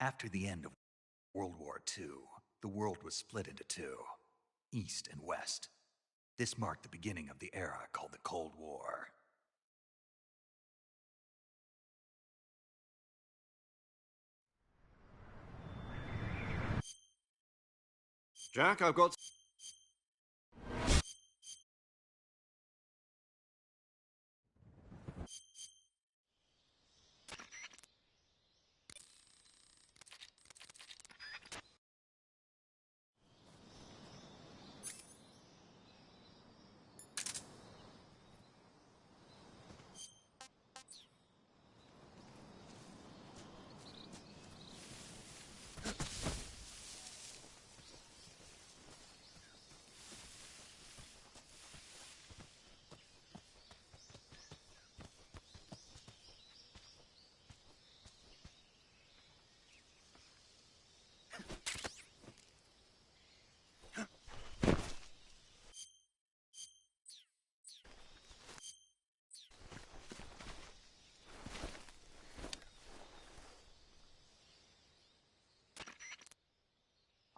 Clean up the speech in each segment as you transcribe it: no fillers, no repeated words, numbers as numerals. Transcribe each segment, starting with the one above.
After the end of World War II, the world was split into two, East and West. This marked the beginning of the era called the Cold War. Jack, I've got...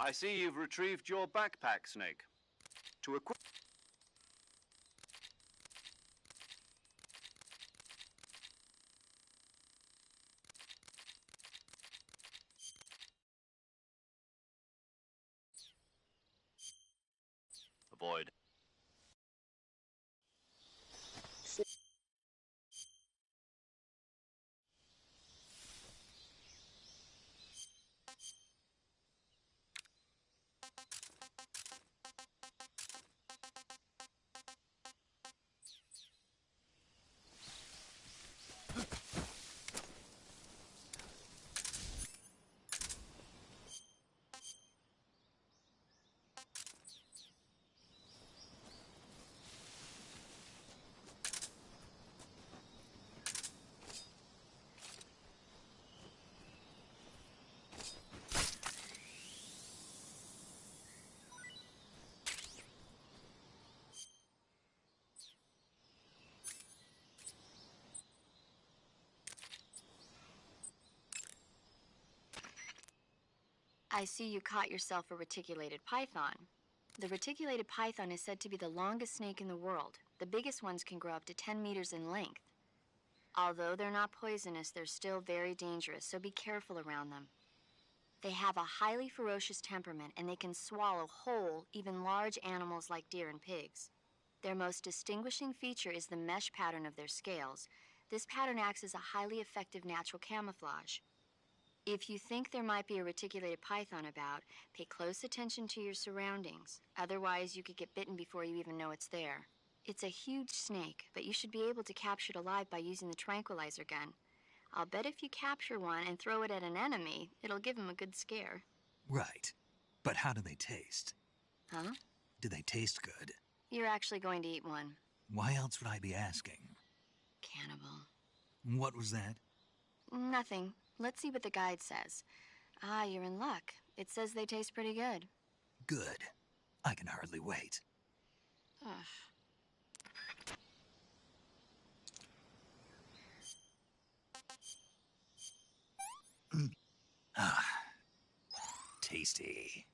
I see you've retrieved your backpack, Snake. To equip... Avoid. I see you caught yourself a reticulated python. The reticulated python is said to be the longest snake in the world. The biggest ones can grow up to 10 meters in length. Although they're not poisonous, they're still very dangerous, so be careful around them. They have a highly ferocious temperament, and they can swallow whole, even large animals like deer and pigs. Their most distinguishing feature is the mesh pattern of their scales. This pattern acts as a highly effective natural camouflage. If you think there might be a reticulated python about, pay close attention to your surroundings. Otherwise, you could get bitten before you even know it's there. It's a huge snake, but you should be able to capture it alive by using the tranquilizer gun. I'll bet if you capture one and throw it at an enemy, it'll give him a good scare. Right. But how do they taste? Huh? Do they taste good? You're actually going to eat one. Why else would I be asking? Cannibal. What was that? Nothing. Let's see what the guide says. Ah, you're in luck. It says they taste pretty good. Good. I can hardly wait. Ugh. Ah, tasty.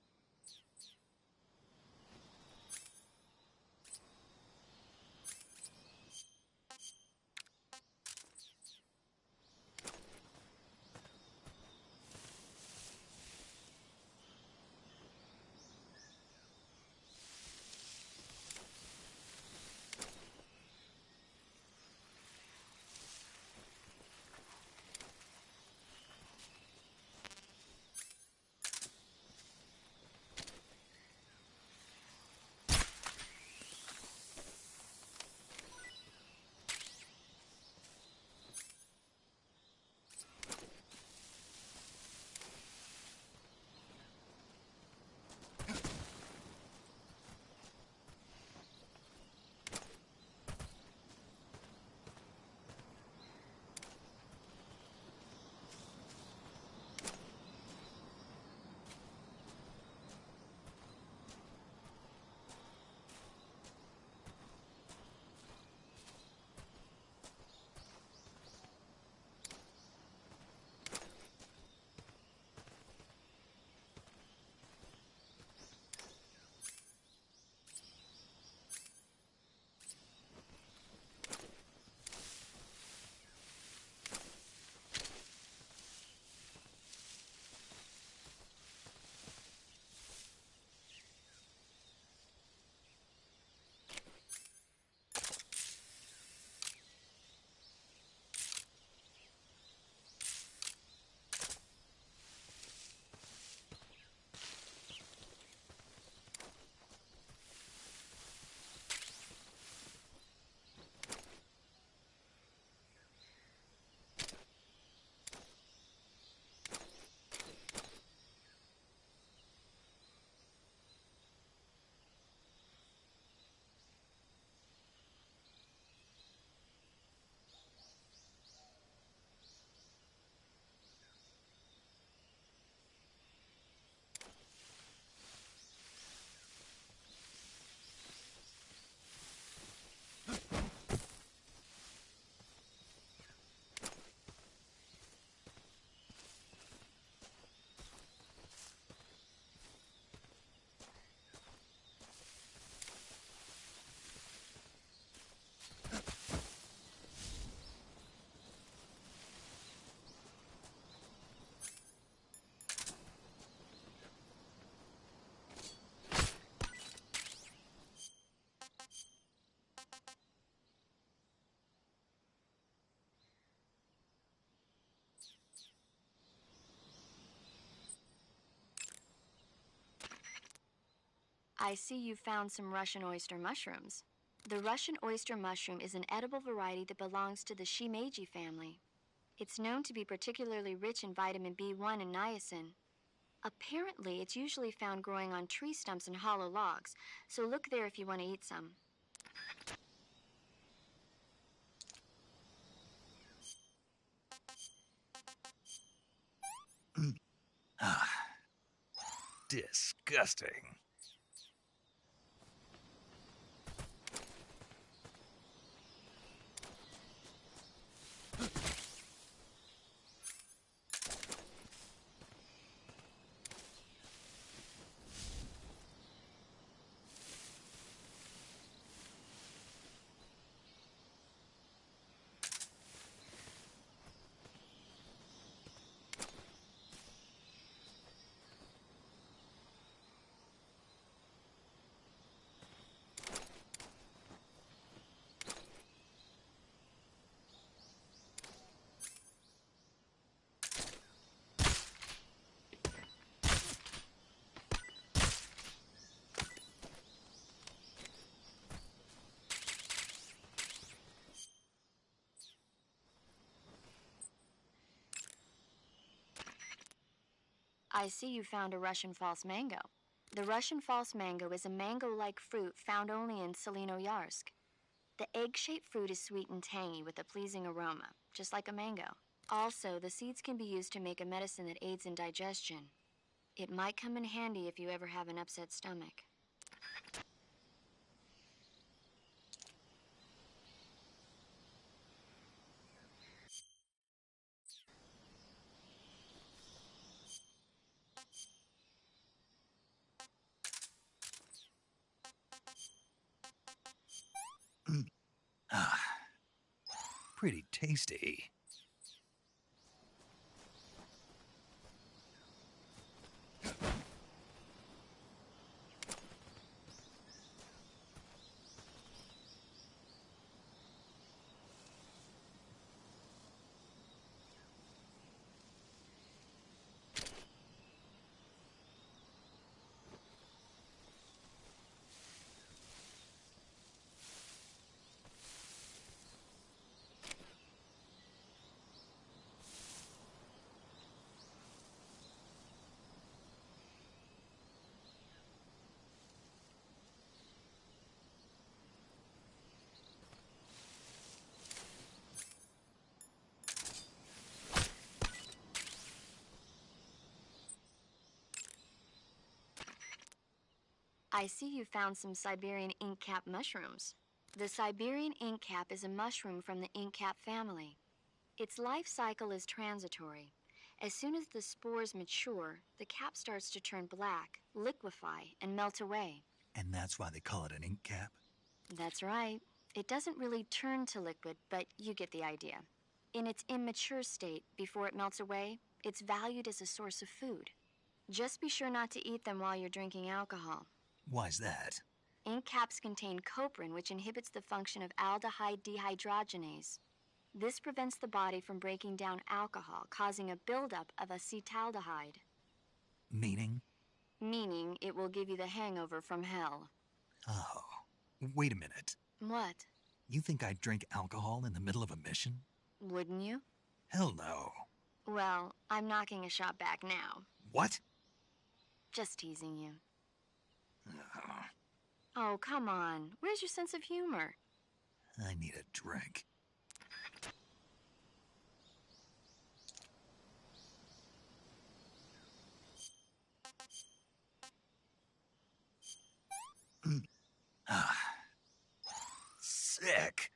I see you found some Russian oyster mushrooms. The Russian oyster mushroom is an edible variety that belongs to the shimeji family. It's known to be particularly rich in vitamin B1 and niacin. Apparently, it's usually found growing on tree stumps and hollow logs, so look there if you want to eat some. Disgusting. I see you found a Russian false mango. The Russian false mango is a mango-like fruit found only in Selinoyarsk. The egg-shaped fruit is sweet and tangy with a pleasing aroma, just like a mango. Also, the seeds can be used to make a medicine that aids in digestion. It might come in handy if you ever have an upset stomach. Pretty tasty. I see you found some Siberian inkcap mushrooms. The Siberian inkcap is a mushroom from the inkcap family. Its life cycle is transitory. As soon as the spores mature, the cap starts to turn black, liquefy, and melt away. And that's why they call it an ink cap? That's right. It doesn't really turn to liquid, but you get the idea. In its immature state, before it melts away, it's valued as a source of food. Just be sure not to eat them while you're drinking alcohol. Why's that? Ink caps contain coprin, which inhibits the function of aldehyde dehydrogenase. This prevents the body from breaking down alcohol, causing a buildup of acetaldehyde. Meaning? Meaning it will give you the hangover from hell. Oh, wait a minute. What? You think I'd drink alcohol in the middle of a mission? Wouldn't you? Hell no. Well, I'm knocking a shot back now. What? Just teasing you. Oh, come on. Where's your sense of humor? I need a drink. Sick.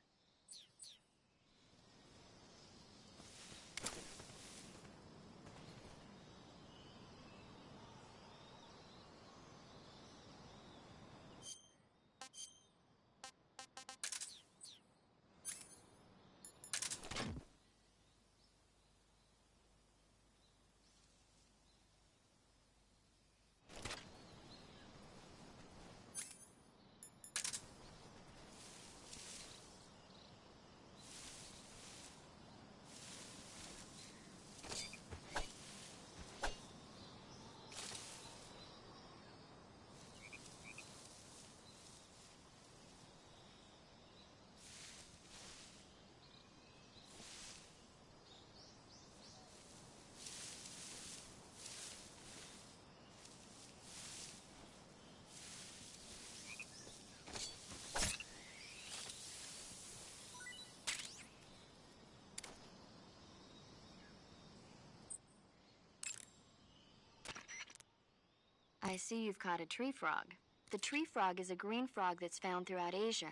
I see you've caught a tree frog. The tree frog is a green frog that's found throughout Asia.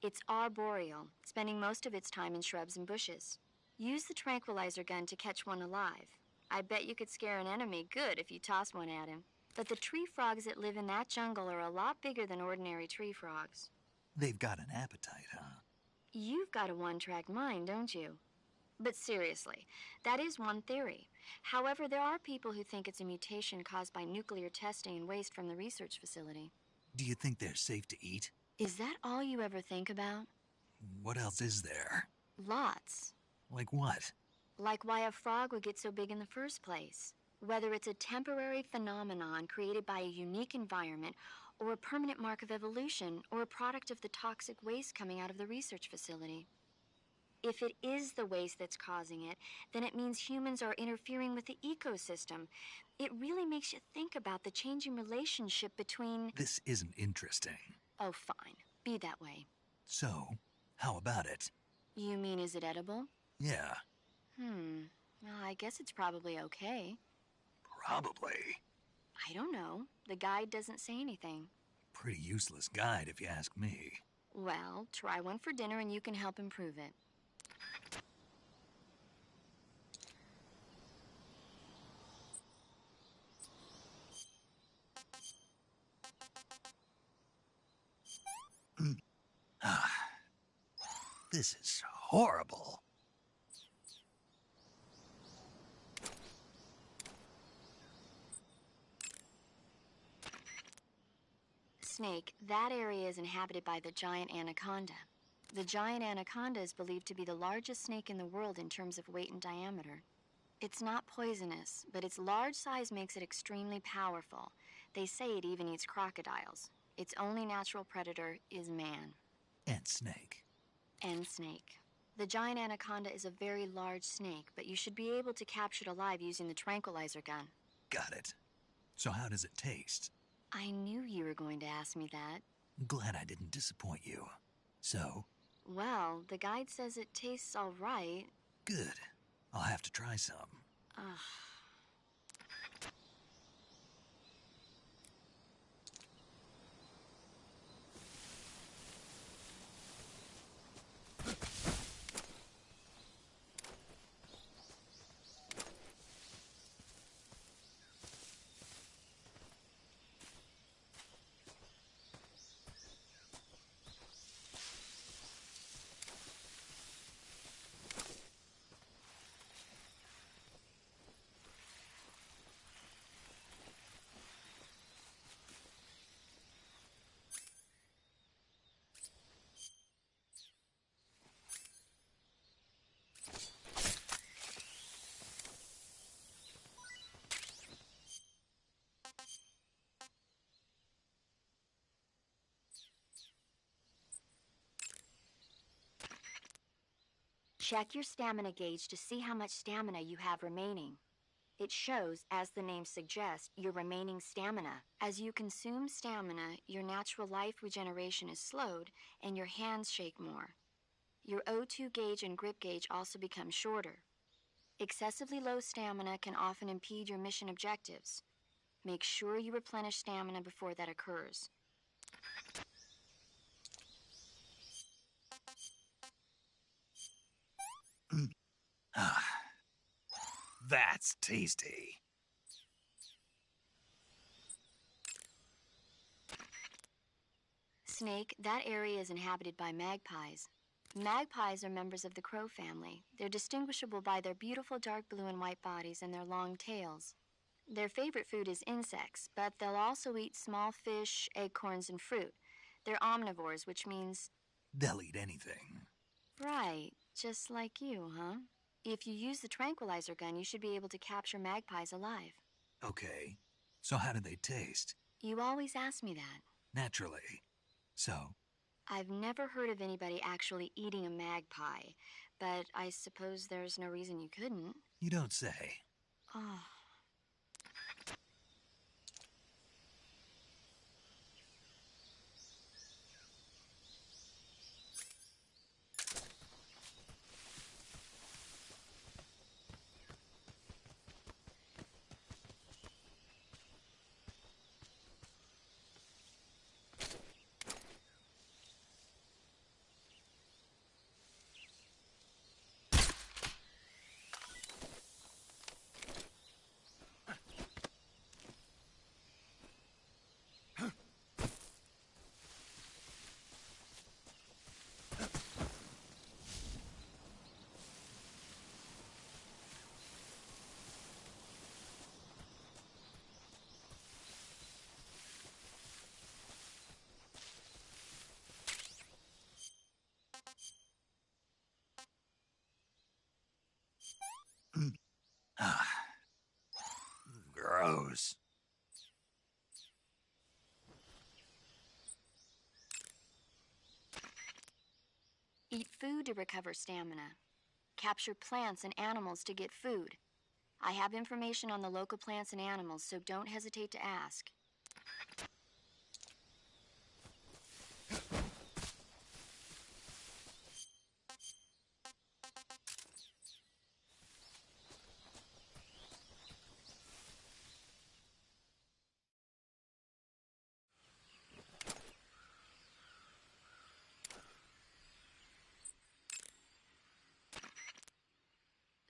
It's arboreal, spending most of its time in shrubs and bushes. Use the tranquilizer gun to catch one alive. I bet you could scare an enemy good if you toss one at him. But the tree frogs that live in that jungle are a lot bigger than ordinary tree frogs. They've got an appetite, huh? You've got a one-track mind, don't you? But seriously, that is one theory. However, there are people who think it's a mutation caused by nuclear testing and waste from the research facility. Do you think they're safe to eat? Is that all you ever think about? What else is there? Lots. Like what? Like why a frog would get so big in the first place. Whether it's a temporary phenomenon created by a unique environment, or a permanent mark of evolution, or a product of the toxic waste coming out of the research facility. If it is the waste that's causing it, then it means humans are interfering with the ecosystem. It really makes you think about the changing relationship between... This isn't interesting. Oh, fine. Be that way. So, how about it? You mean, is it edible? Yeah. Well, I guess it's probably okay. Probably. I don't know. The guide doesn't say anything. Pretty useless guide, if you ask me. Well, try one for dinner and you can help improve it. This is horrible. Snake, that area is inhabited by the giant anaconda. The giant anaconda is believed to be the largest snake in the world in terms of weight and diameter. It's not poisonous, but its large size makes it extremely powerful. They say it even eats crocodiles. Its only natural predator is man. And snake. And snake. The giant anaconda is a very large snake, but you should be able to capture it alive using the tranquilizer gun. Got it. So how does it taste? I knew you were going to ask me that. Glad I didn't disappoint you. So? Well, the guide says it tastes all right. Good. I'll have to try some. Ugh. Check your stamina gauge to see how much stamina you have remaining. It shows, as the name suggests, your remaining stamina. As you consume stamina, your natural life regeneration is slowed and your hands shake more. Your O2 gauge and grip gauge also become shorter. Excessively low stamina can often impede your mission objectives. Make sure you replenish stamina before that occurs. That's tasty. Snake, that area is inhabited by magpies. Magpies are members of the crow family. They're distinguishable by their beautiful dark blue and white bodies and their long tails. Their favorite food is insects, but they'll also eat small fish, acorns, and fruit. They're omnivores, which means... They'll eat anything. Right, just like you, huh? If you use the tranquilizer gun, you should be able to capture magpies alive. Okay. So how do they taste? You always ask me that. Naturally. So? I've never heard of anybody actually eating a magpie, but I suppose there's no reason you couldn't. You don't say. Oh. Ah, gross. Eat food to recover stamina. Capture plants and animals to get food. I have information on the local plants and animals, so don't hesitate to ask.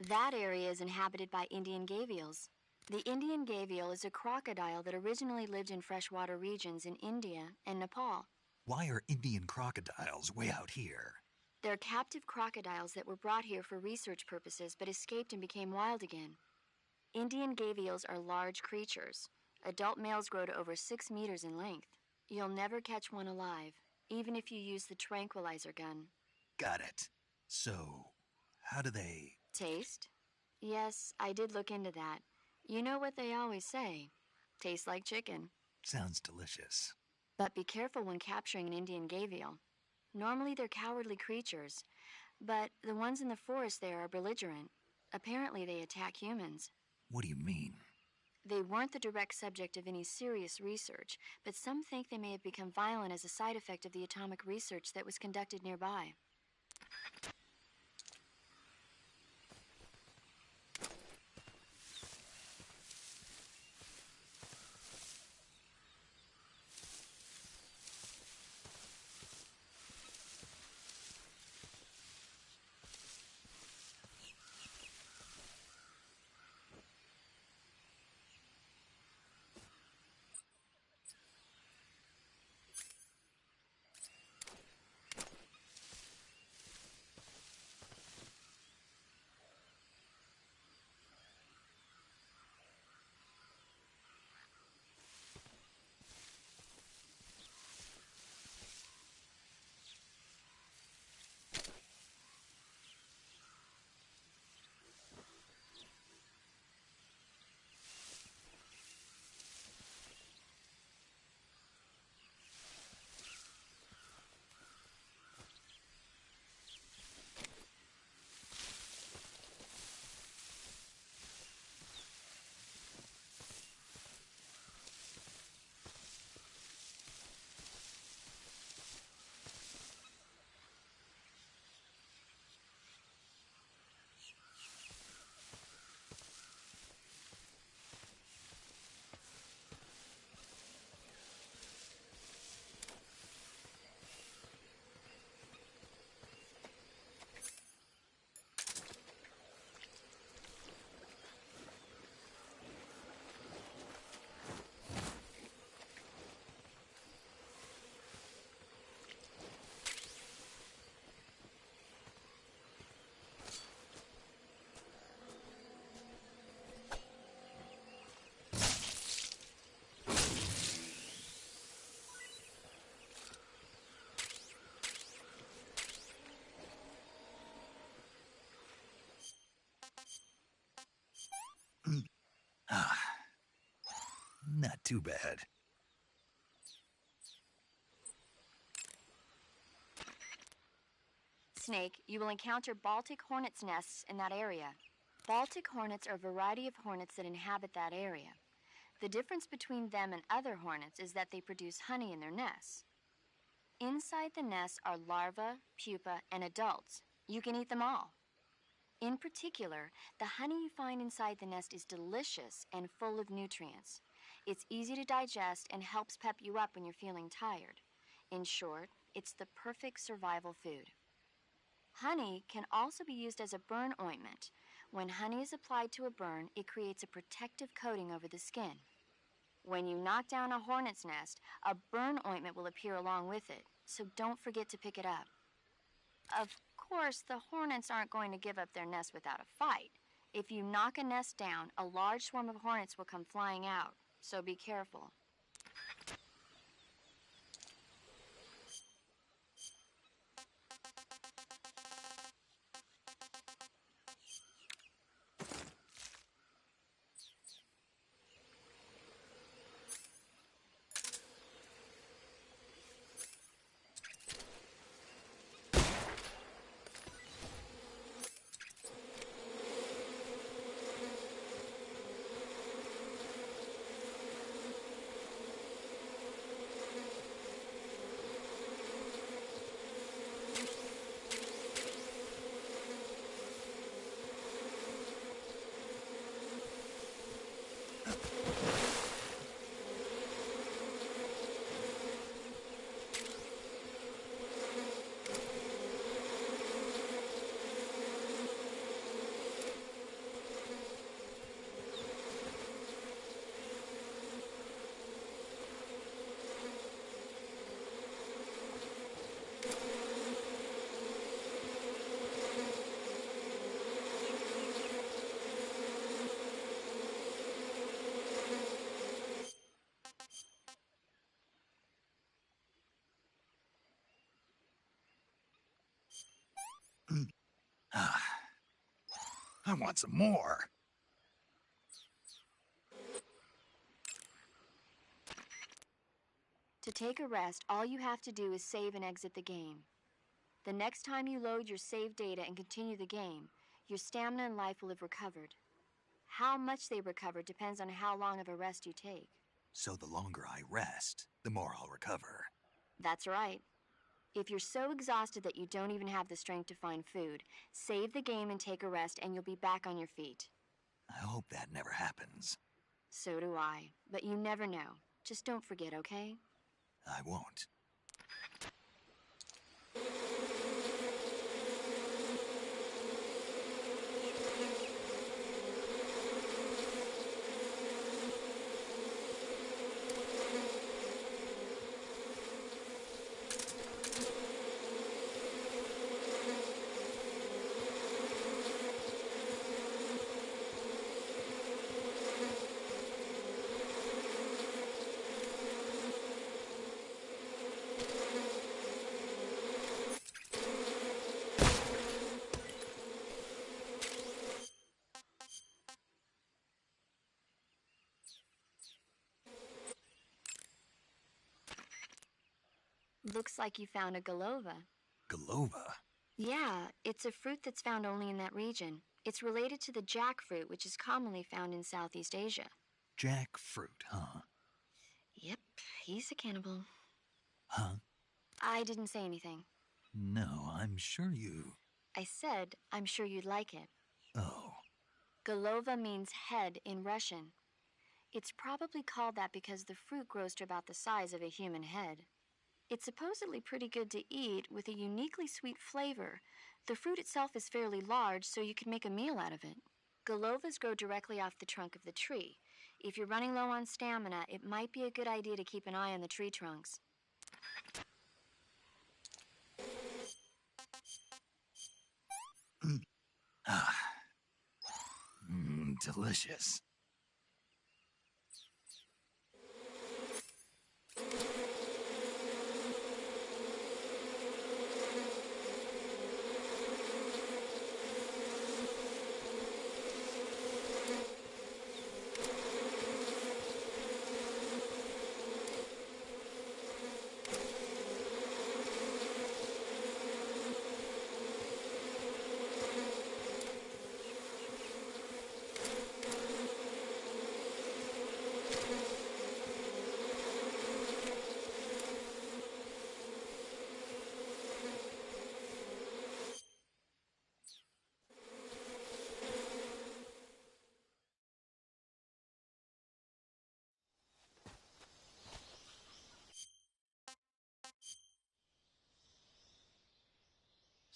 That area is inhabited by Indian gavials. The Indian gavial is a crocodile that originally lived in freshwater regions in India and Nepal. Why are Indian crocodiles way out here? They're captive crocodiles that were brought here for research purposes but escaped and became wild again. Indian gavials are large creatures. Adult males grow to over 6 meters in length. You'll never catch one alive, even if you use the tranquilizer gun. Got it. So, how do they... Taste? Yes, I did look into that. You know what they always say. Tastes like chicken. Sounds delicious. But be careful when capturing an Indian gavial. Normally they're cowardly creatures, but the ones in the forest there are belligerent. Apparently they attack humans. What do you mean? They weren't the direct subject of any serious research, but some think they may have become violent as a side effect of the atomic research that was conducted nearby. Ah, not too bad. Snake, you will encounter Baltic hornets' nests in that area. Baltic hornets are a variety of hornets that inhabit that area. The difference between them and other hornets is that they produce honey in their nests. Inside the nests are larvae, pupa, and adults. You can eat them all. In particular, the honey you find inside the nest is delicious and full of nutrients. It's easy to digest and helps pep you up when you're feeling tired. In short, it's the perfect survival food. Honey can also be used as a burn ointment. When honey is applied to a burn, it creates a protective coating over the skin. When you knock down a hornet's nest, a burn ointment will appear along with it, so don't forget to pick it up. Of course, the hornets aren't going to give up their nest without a fight. If you knock a nest down, a large swarm of hornets will come flying out, so be careful. I want some more. To take a rest, all you have to do is save and exit the game. The next time you load your save data and continue the game, your stamina and life will have recovered. How much they recover depends on how long of a rest you take. So the longer I rest, the more I'll recover. That's right. If you're so exhausted that you don't even have the strength to find food, save the game and take a rest and you'll be back on your feet. I hope that never happens. So do I. But you never know. Just don't forget, okay? I won't. Looks like you found a galova. Galova? Yeah, it's a fruit that's found only in that region. It's related to the jackfruit, which is commonly found in Southeast Asia. Jackfruit, huh? Yep, he's a cannibal. Huh? I didn't say anything. No, I'm sure you... I said, I'm sure you'd like it. Oh. Galova means head in Russian. It's probably called that because the fruit grows to about the size of a human head. It's supposedly pretty good to eat with a uniquely sweet flavor. The fruit itself is fairly large, so you can make a meal out of it. Galovas grow directly off the trunk of the tree. If you're running low on stamina, it might be a good idea to keep an eye on the tree trunks. Delicious.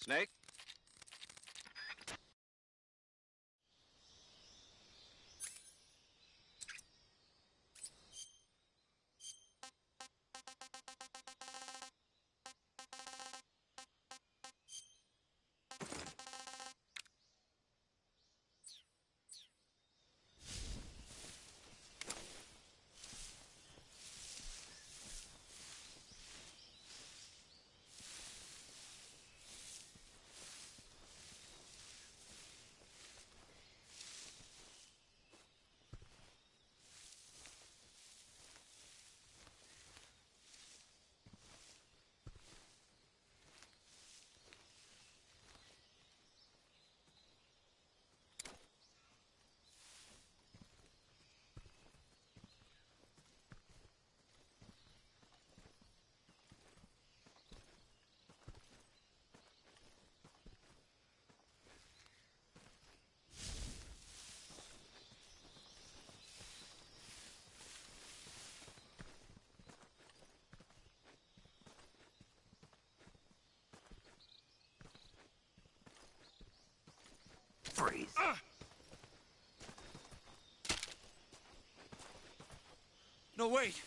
Snake? Freeze. No, wait!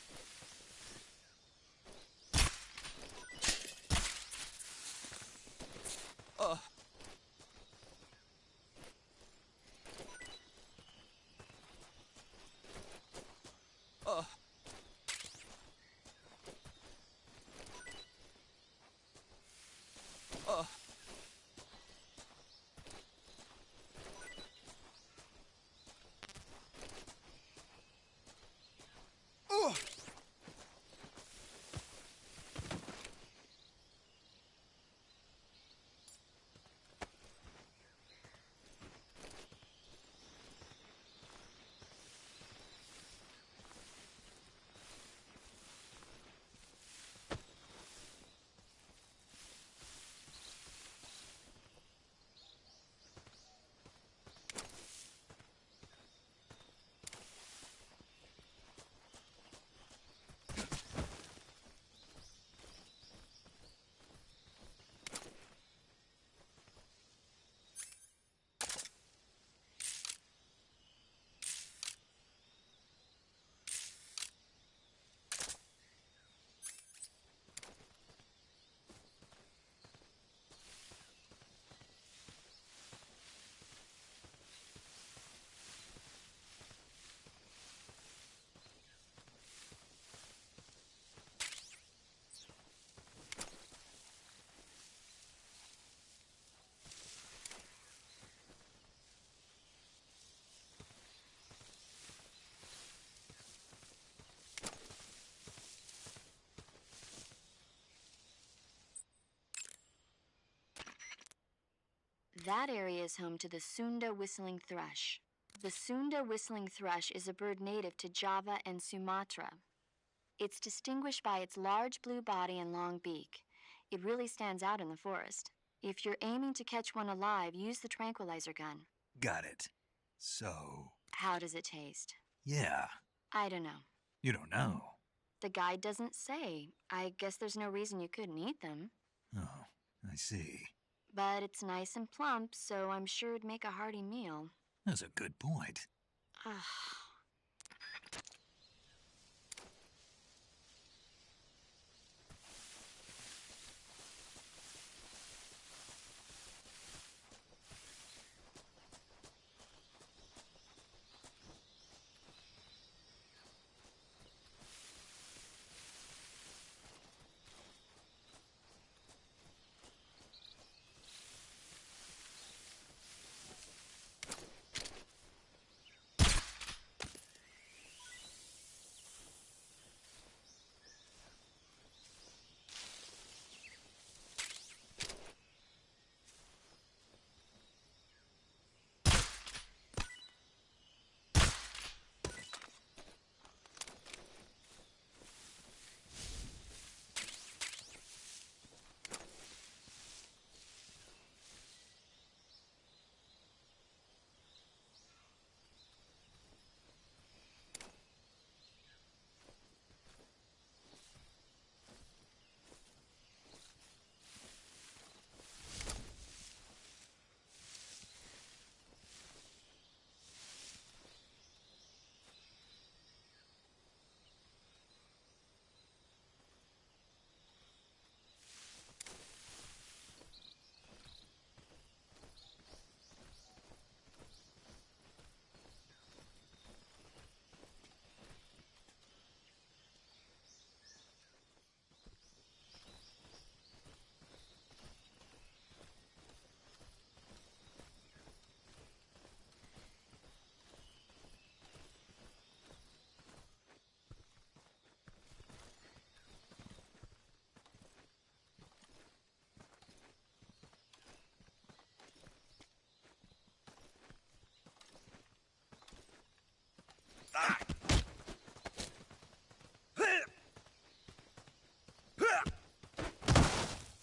That area is home to the Sunda whistling thrush. The Sunda whistling thrush is a bird native to Java and Sumatra. It's distinguished by its large blue body and long beak. It really stands out in the forest. If you're aiming to catch one alive, use the tranquilizer gun. Got it. So... How does it taste? yeah. I don't know. You don't know. The guide doesn't say. I guess there's no reason you couldn't eat them. Oh, I see. But it's nice and plump, so I'm sure it'd make a hearty meal. That's a good point.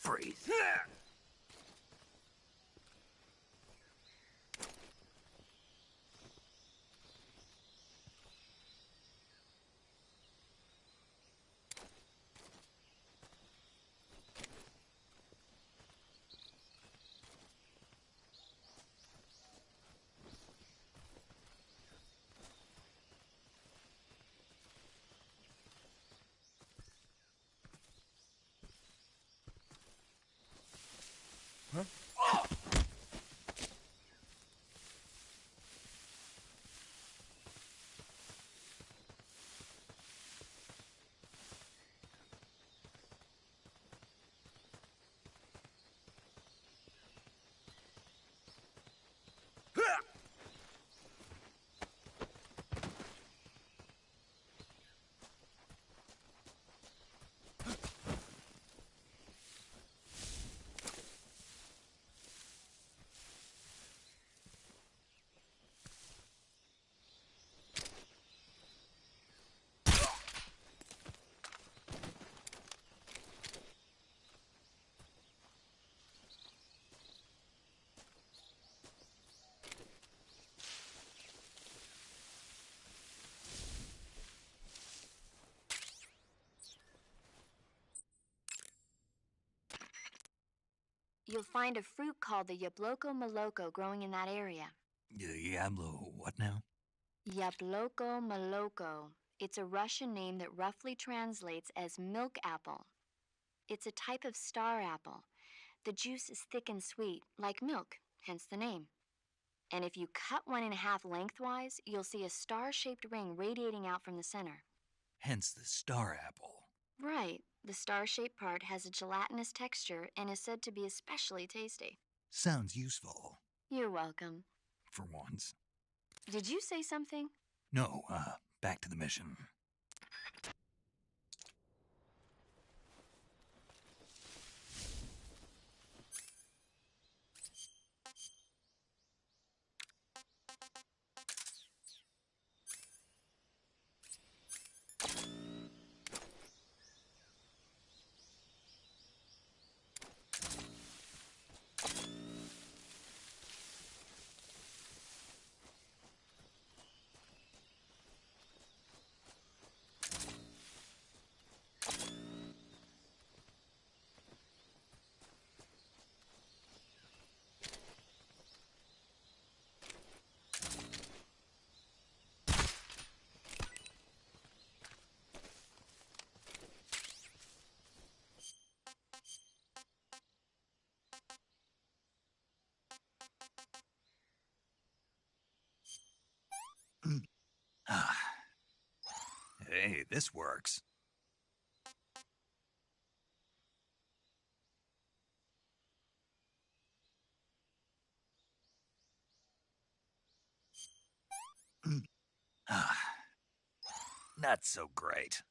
Freeze. You'll find a fruit called the Yabloko Maloko growing in that area. Diablo, what now? Yabloko Maloko. It's a Russian name that roughly translates as milk apple. It's a type of star apple. The juice is thick and sweet, like milk, hence the name. And if you cut one in half lengthwise, you'll see a star-shaped ring radiating out from the center. Hence the star apple. Right. The star-shaped part has a gelatinous texture and is said to be especially tasty. Sounds useful. You're welcome. For once. Did you say something? No, back to the mission. Ah. Hey, this works. Ah. Not so great.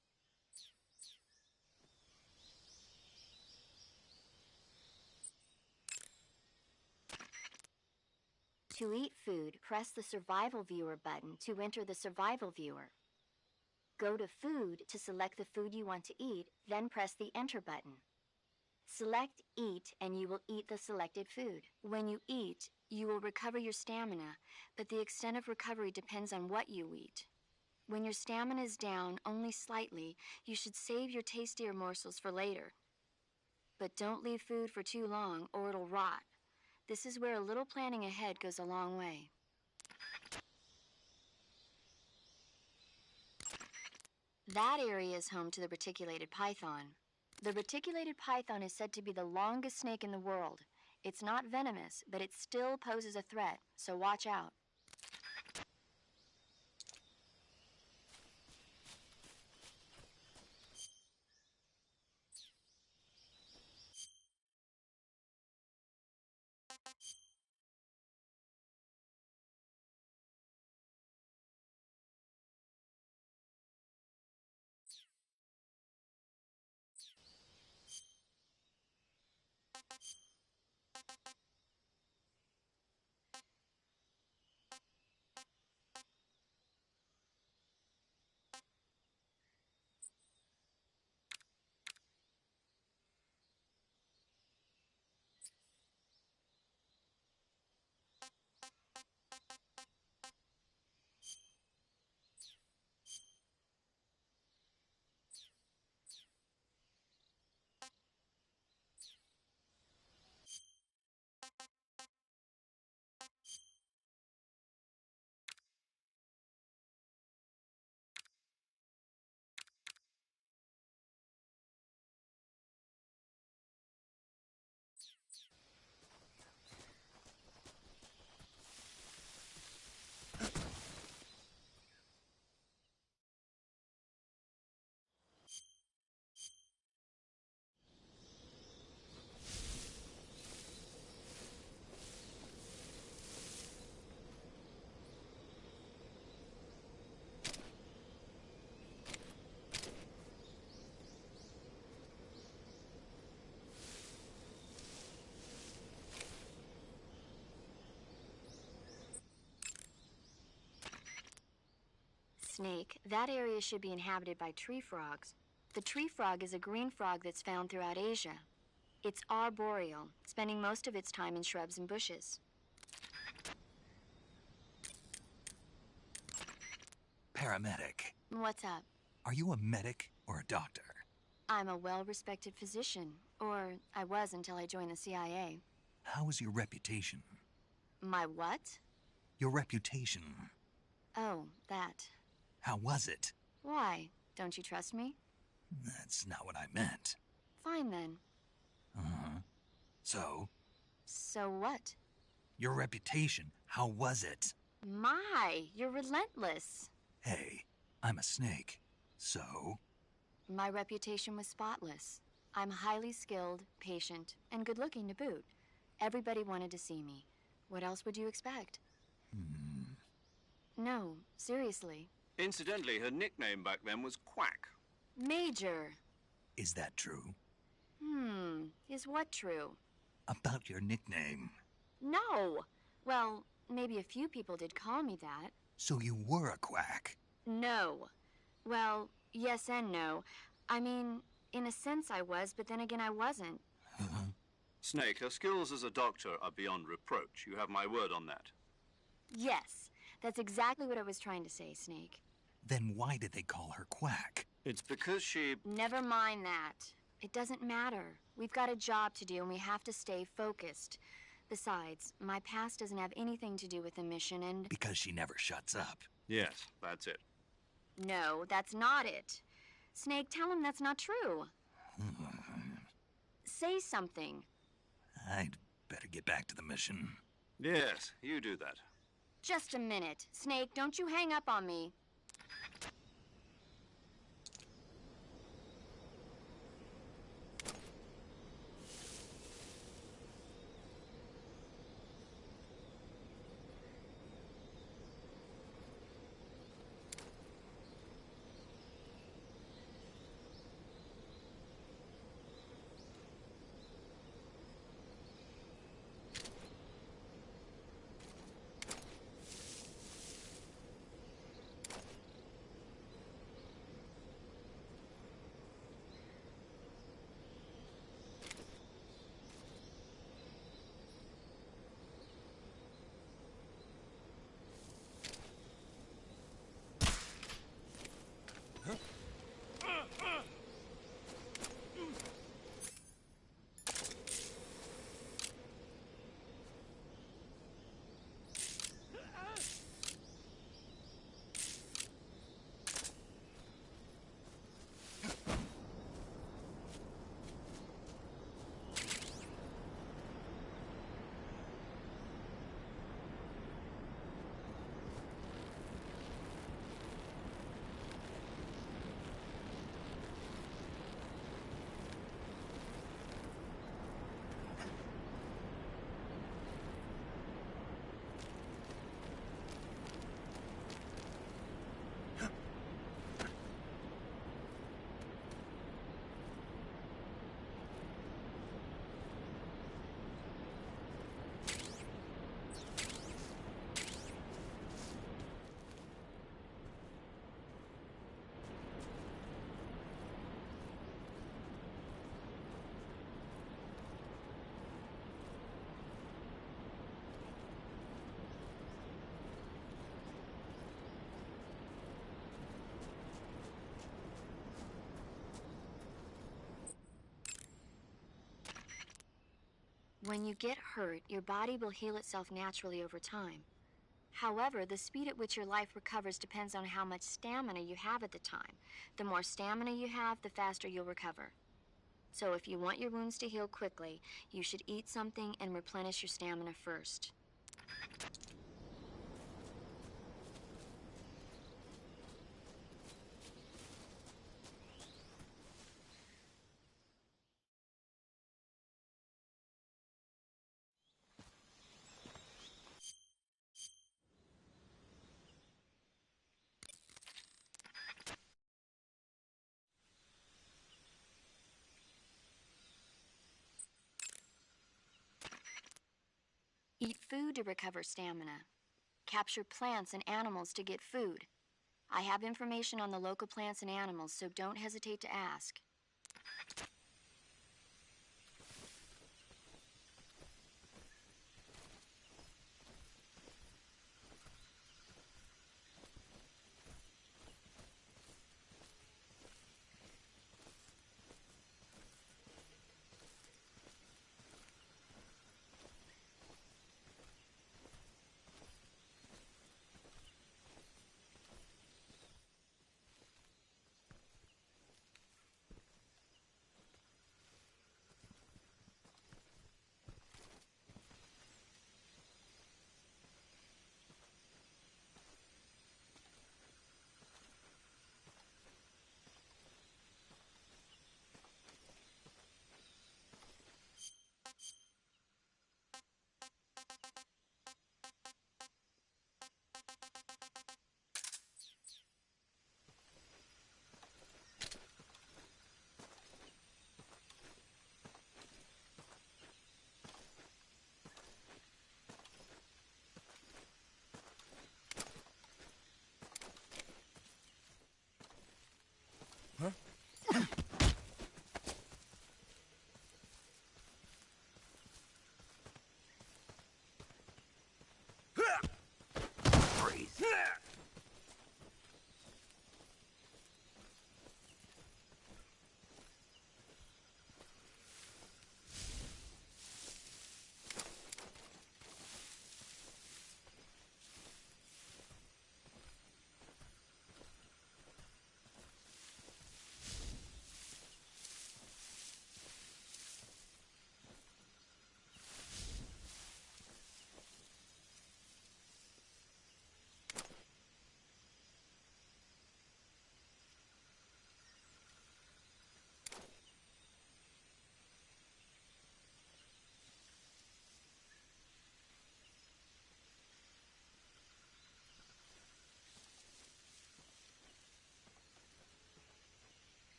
To eat food, press the Survival Viewer button to enter the Survival Viewer. Go to Food to select the food you want to eat, then press the Enter button. Select Eat and you will eat the selected food. When you eat, you will recover your stamina, but the extent of recovery depends on what you eat. When your stamina is down only slightly, you should save your tastier morsels for later. But don't leave food for too long or it'll rot. This is where a little planning ahead goes a long way. That area is home to the reticulated python. The reticulated python is said to be the longest snake in the world. It's not venomous, but it still poses a threat, so watch out. Snake, that area should be inhabited by tree frogs. The tree frog is a green frog that's found throughout Asia. It's arboreal, spending most of its time in shrubs and bushes. Paramedic. What's up? Are you a medic or a doctor? I'm a well-respected physician, or I was until I joined the CIA. How is your reputation? My what? Your reputation. Oh, that. How was it? Why? Don't you trust me? That's not what I meant. Fine then. Uh-huh. So? So what? Your reputation, how was it? My, you're relentless. Hey, I'm a snake. So? My reputation was spotless. I'm highly skilled, patient, and good-looking to boot. Everybody wanted to see me. What else would you expect? No, seriously. Incidentally, her nickname back then was Quack. Major. Is that true? Is what true? About your nickname. No. Well, maybe a few people did call me that. So you were a quack? No. Well, yes and no. I mean, in a sense I was, but then again I wasn't. Snake, her skills as a doctor are beyond reproach. You have my word on that. Yes, that's exactly what I was trying to say, Snake. Then why did they call her quack? It's because she... Never mind that. It doesn't matter. We've got a job to do and we have to stay focused. Besides, my past doesn't have anything to do with the mission and... Because she never shuts up. Yes, that's it. No, that's not it. Snake, tell him that's not true. Say something. I'd better get back to the mission. Yes, you do that. Just a minute. Snake, don't you hang up on me. When you get hurt, your body will heal itself naturally over time. However, the speed at which your life recovers depends on how much stamina you have at the time. The more stamina you have, the faster you'll recover. So if you want your wounds to heal quickly, you should eat something and replenish your stamina first. Eat food to recover stamina. Capture plants and animals to get food. I have information on the local plants and animals, so don't hesitate to ask.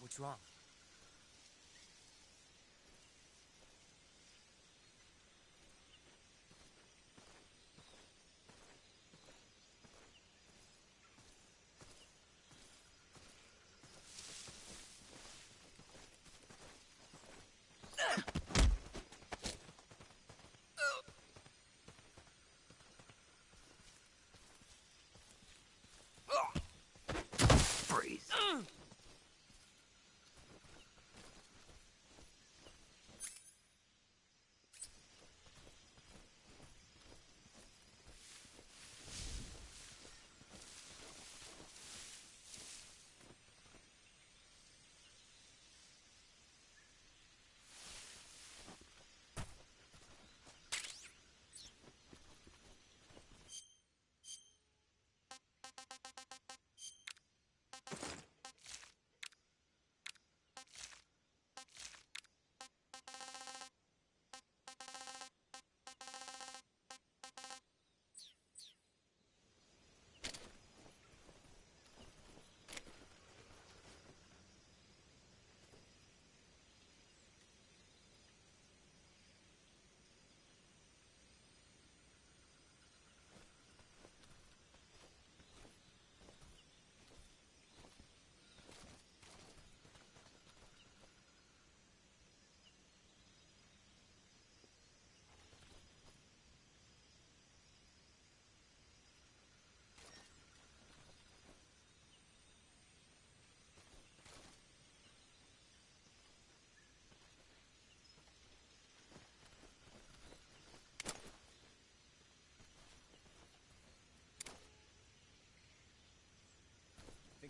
What's wrong? Freeze.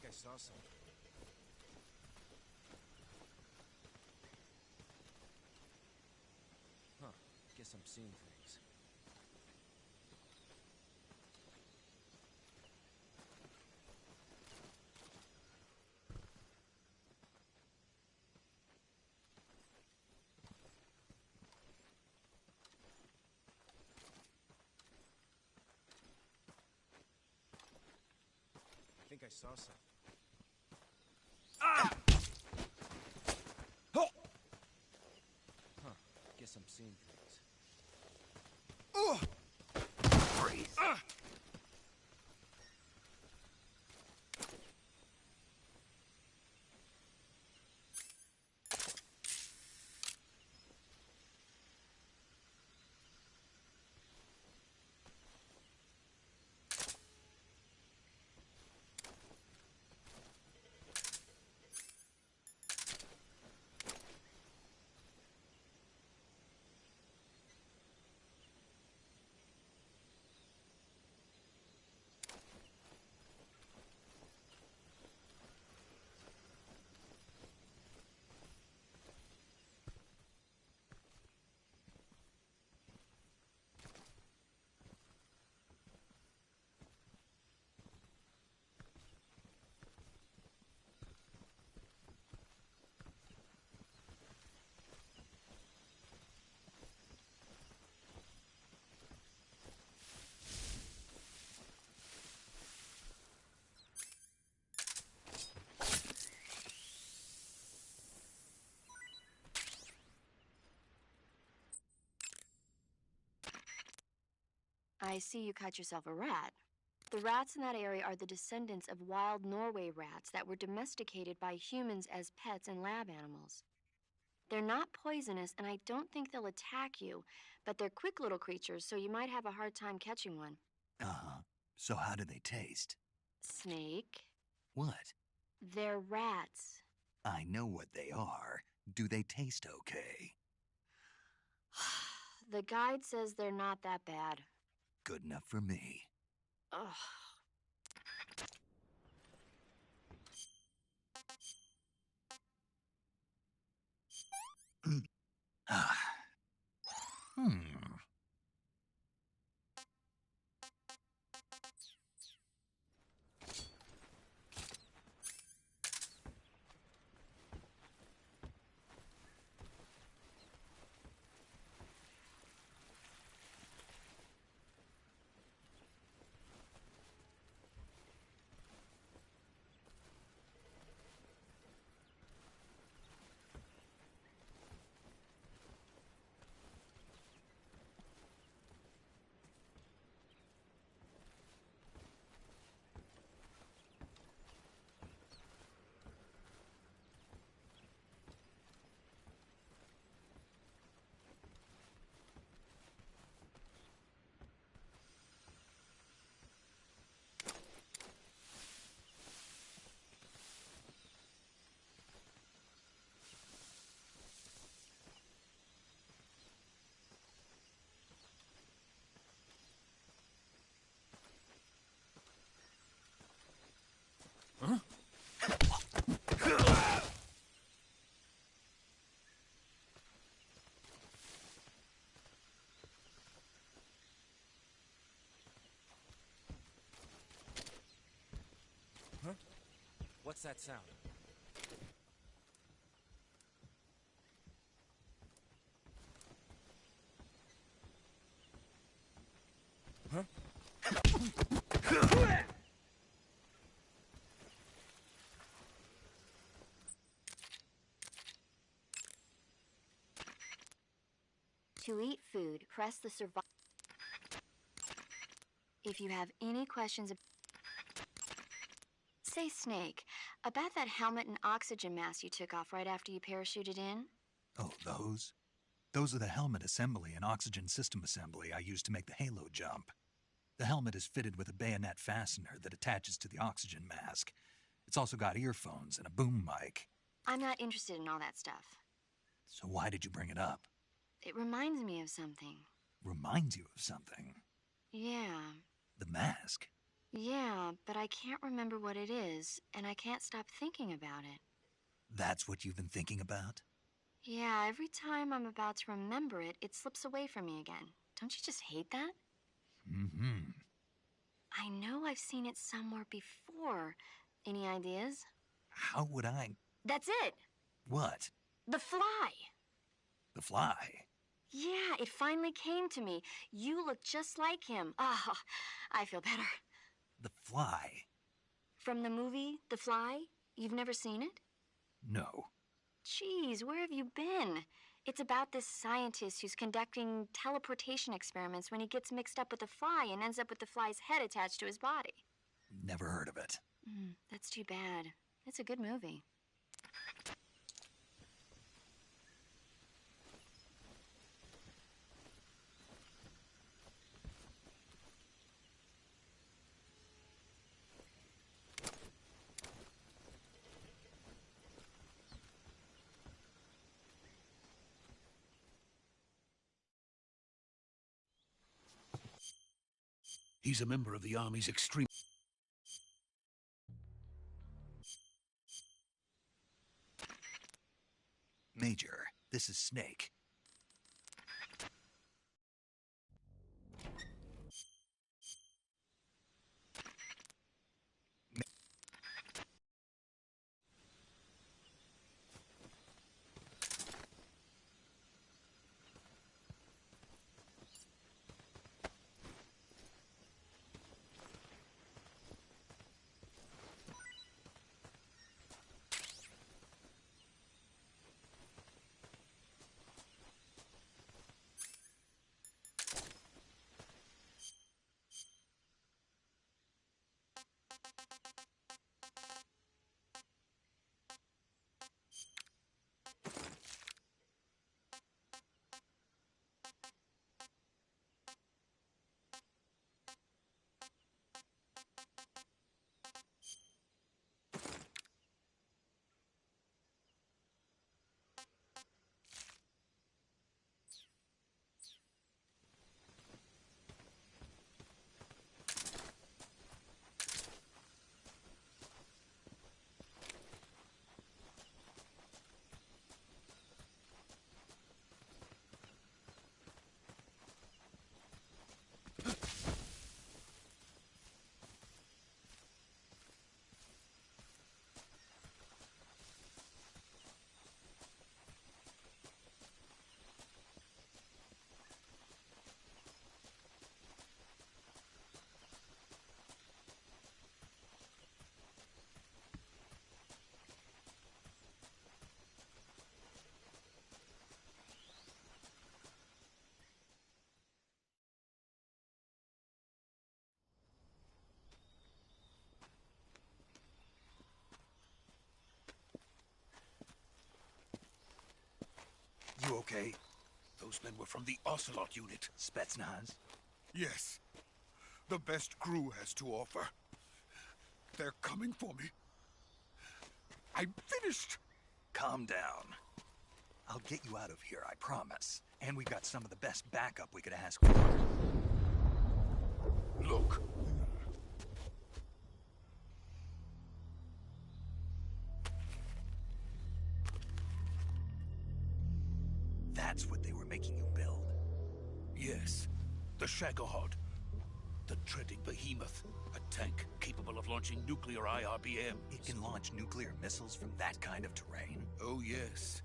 I saw something. Huh. Guess I'm seeing things. I think I saw something. Ah! Oh! Huh. Guess I'm seeing things. Oh! Freeze. Ah! I see you caught yourself a rat. The rats in that area are the descendants of wild Norway rats that were domesticated by humans as pets and lab animals. They're not poisonous, and I don't think they'll attack you, but they're quick little creatures, so you might have a hard time catching one. Uh-huh. So how do they taste? Snake? What? They're rats. I know what they are. Do they taste okay? The guide says they're not that bad. Good enough for me. Ugh. Ah. Hmm. Huh? Huh? What's that sound? Huh? To eat food, press the survive. If you have any questions, say, Snake, about that helmet and oxygen mask you took off right after you parachuted in. Oh, those? Those are the helmet assembly and oxygen system assembly I used to make the halo jump. The helmet is fitted with a bayonet fastener that attaches to the oxygen mask. It's also got earphones and a boom mic. I'm not interested in all that stuff. So why did you bring it up? It reminds me of something. Reminds you of something. Yeah. The mask. Yeah, but I can't remember what it is, and I can't stop thinking about it. That's what you've been thinking about? Yeah, every time I'm about to remember it, it slips away from me again. Don't you just hate that? Mm-hmm. I know I've seen it somewhere before. Any ideas? How would I... That's it! What? The fly! The fly? Yeah, it finally came to me. You look just like him. Ah, I feel better. The fly? From the movie, The Fly? You've never seen it? No. Jeez, where have you been? It's about this scientist who's conducting teleportation experiments when he gets mixed up with the fly and ends up with the fly's head attached to his body. Never heard of it. That's too bad. It's a good movie. He's a member of the Army's extreme... Major, this is Snake. You okay? Those men were from the Ocelot unit. Spetsnaz? Yes. The best crew has to offer. They're coming for me. I'm finished. Calm down. I'll get you out of here, I promise. And we've got some of the best backup we could ask for. Look. That's what they were making you build? Yes. The Shagohod. The treading behemoth. A tank capable of launching nuclear IRBMs. It can launch nuclear missiles from that kind of terrain? Oh, yes.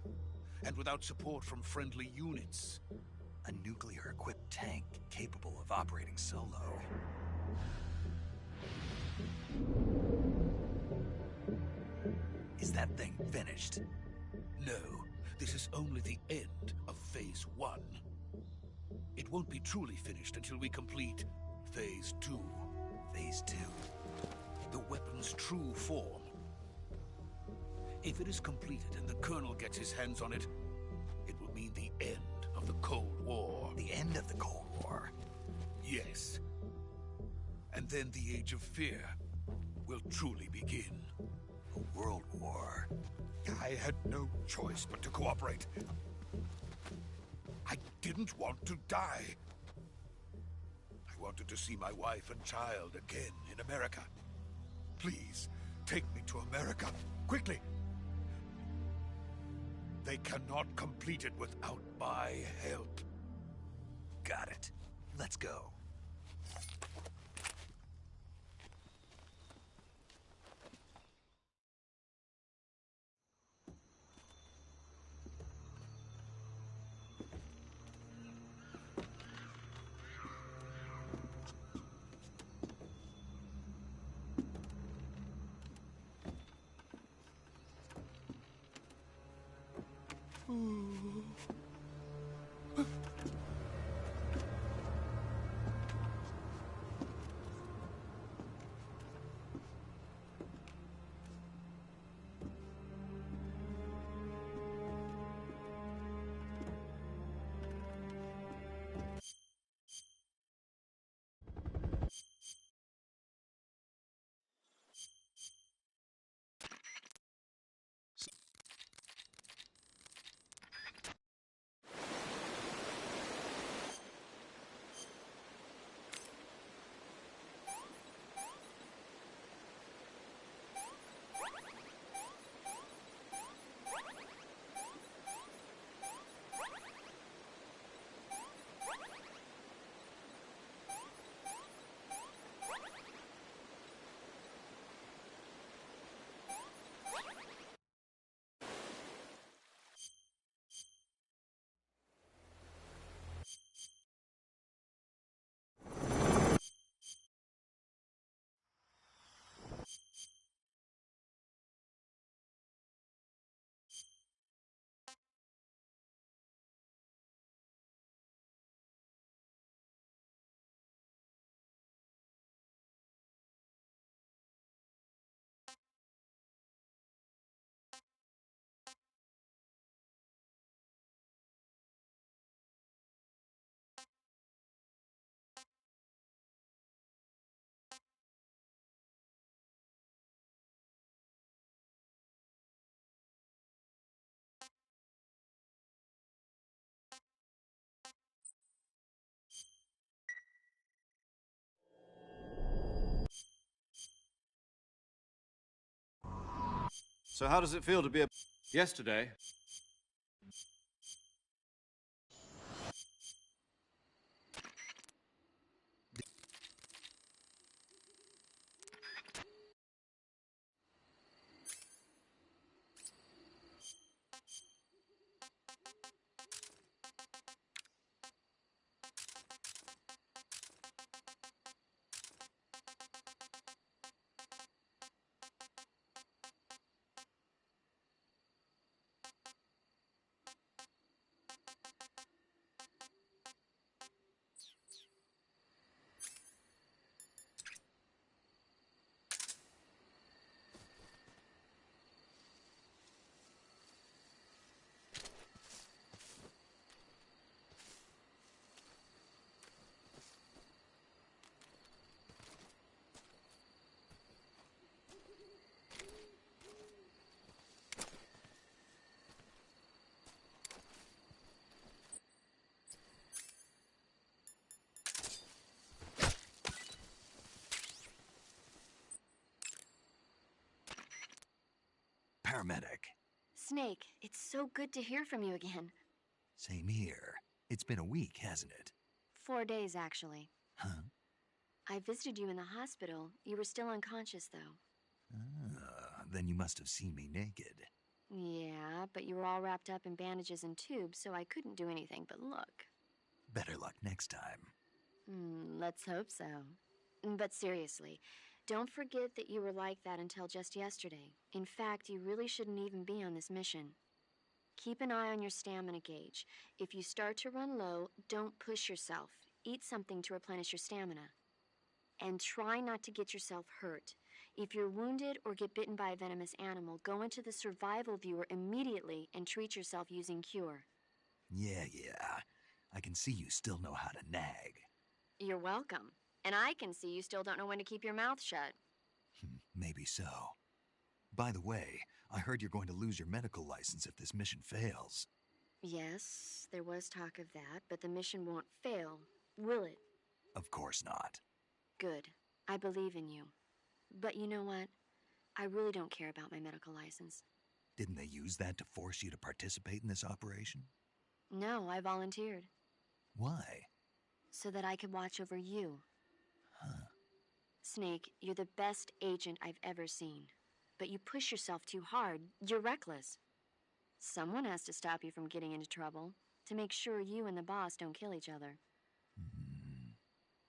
And without support from friendly units. A nuclear-equipped tank capable of operating solo. Is that thing finished? No. This is only the end of Phase 1. It won't be truly finished until we complete Phase 2. Phase 2? The weapon's true form. If it is completed and the Colonel gets his hands on it, it will mean the end of the Cold War. The end of the Cold War? Yes. And then the Age of Fear will truly begin. A world war? I had no choice but to cooperate. I didn't want to die. I wanted to see my wife and child again in America. Please, take me to America, quickly. They cannot complete it without my help. Got it. Let's go. So how does it feel to be a... Yesterday, Paramedic. Snake, it's so good to hear from you again. Same here. It's been a week, hasn't it? 4 days, actually. Huh? I visited you in the hospital. You were still unconscious, though. Then you must have seen me naked. Yeah, but you were all wrapped up in bandages and tubes, so I couldn't do anything but look. Better luck next time. Let's hope so. But seriously, don't forget that you were like that until just yesterday. In fact, you really shouldn't even be on this mission. Keep an eye on your stamina gauge. If you start to run low, don't push yourself. Eat something to replenish your stamina. And try not to get yourself hurt. If you're wounded or get bitten by a venomous animal, go into the survival viewer immediately and treat yourself using Cure. Yeah. I can see you still know how to nag. You're welcome. And I can see you still don't know when to keep your mouth shut. Maybe so. By the way, I heard you're going to lose your medical license if this mission fails. Yes, there was talk of that, but the mission won't fail, will it? Of course not. Good. I believe in you. But you know what? I really don't care about my medical license. Didn't they use that to force you to participate in this operation? No, I volunteered. Why? So that I could watch over you. Huh. Snake, you're the best agent I've ever seen. But you push yourself too hard. You're reckless. Someone has to stop you from getting into trouble, to make sure you and the boss don't kill each other.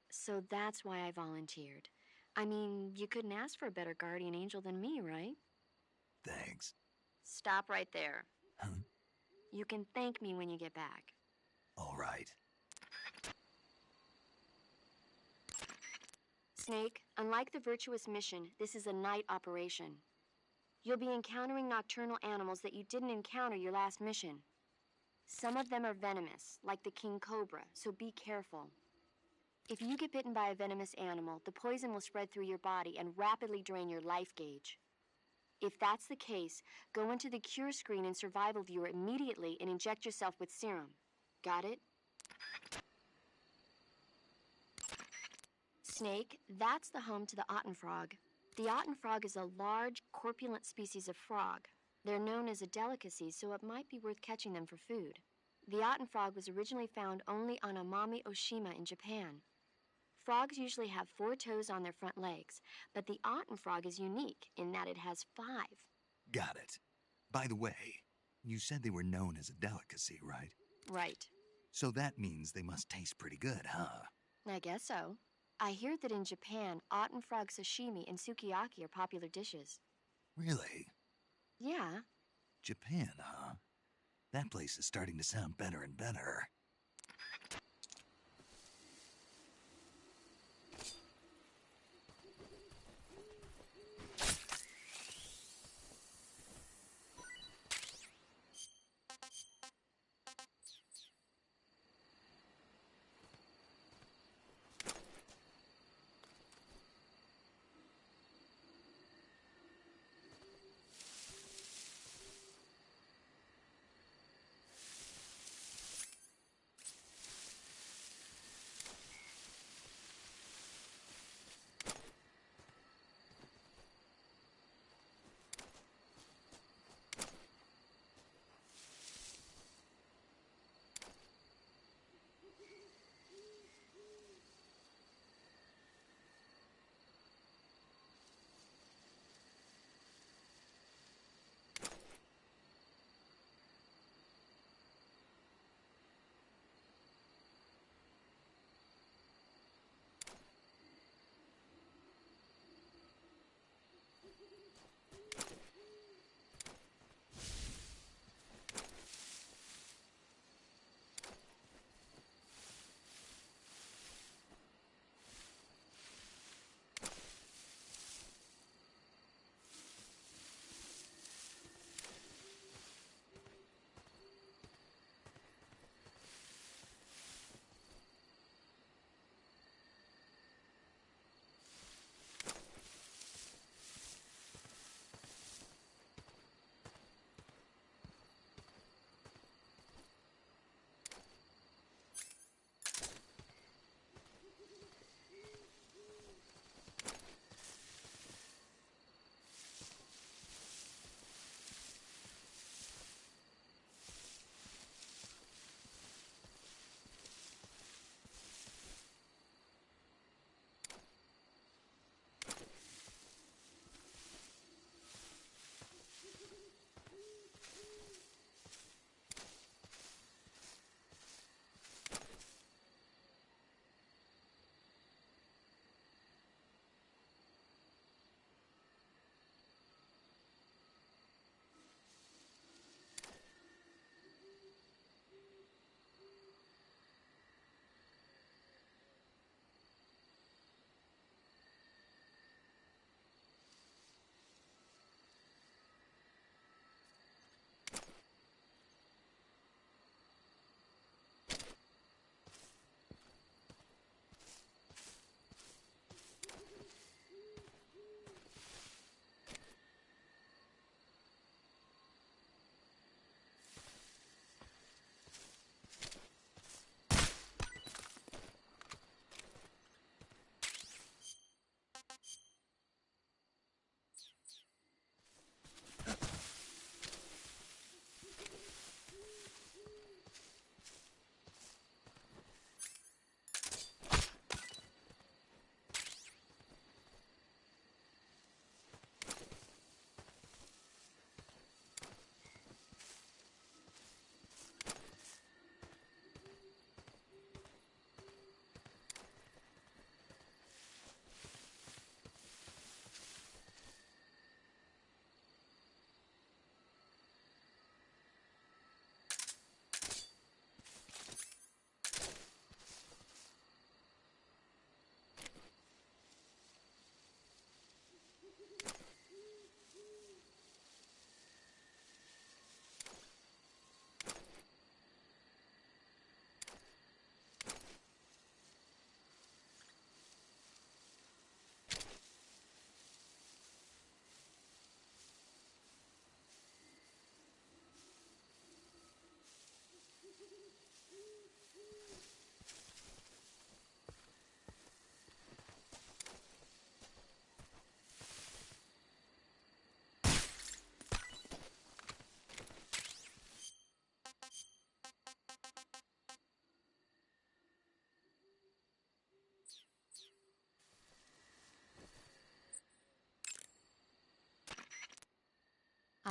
So that's why I volunteered. I mean, you couldn't ask for a better guardian angel than me, right? Thanks. Stop right there. Huh? You can thank me when you get back. All right. Snake, unlike the Virtuous mission, this is a night operation. You'll be encountering nocturnal animals that you didn't encounter your last mission. Some of them are venomous, like the king cobra, so be careful. If you get bitten by a venomous animal, the poison will spread through your body and rapidly drain your life gauge. If that's the case, go into the cure screen and survival viewer immediately and inject yourself with serum. Got it? Snake, that's the home to the Otten frog. The Otten frog is a large, corpulent species of frog. They're known as a delicacy, so it might be worth catching them for food. The Otten frog was originally found only on Amami Oshima in Japan. Frogs usually have 4 toes on their front legs, but the Otten frog is unique in that it has 5. Got it. By the way, you said they were known as a delicacy, right? Right. So that means they must taste pretty good, huh? I guess so. I hear that in Japan, Otten frog sashimi and sukiyaki are popular dishes. Really? Yeah. Japan, huh? That place is starting to sound better and better.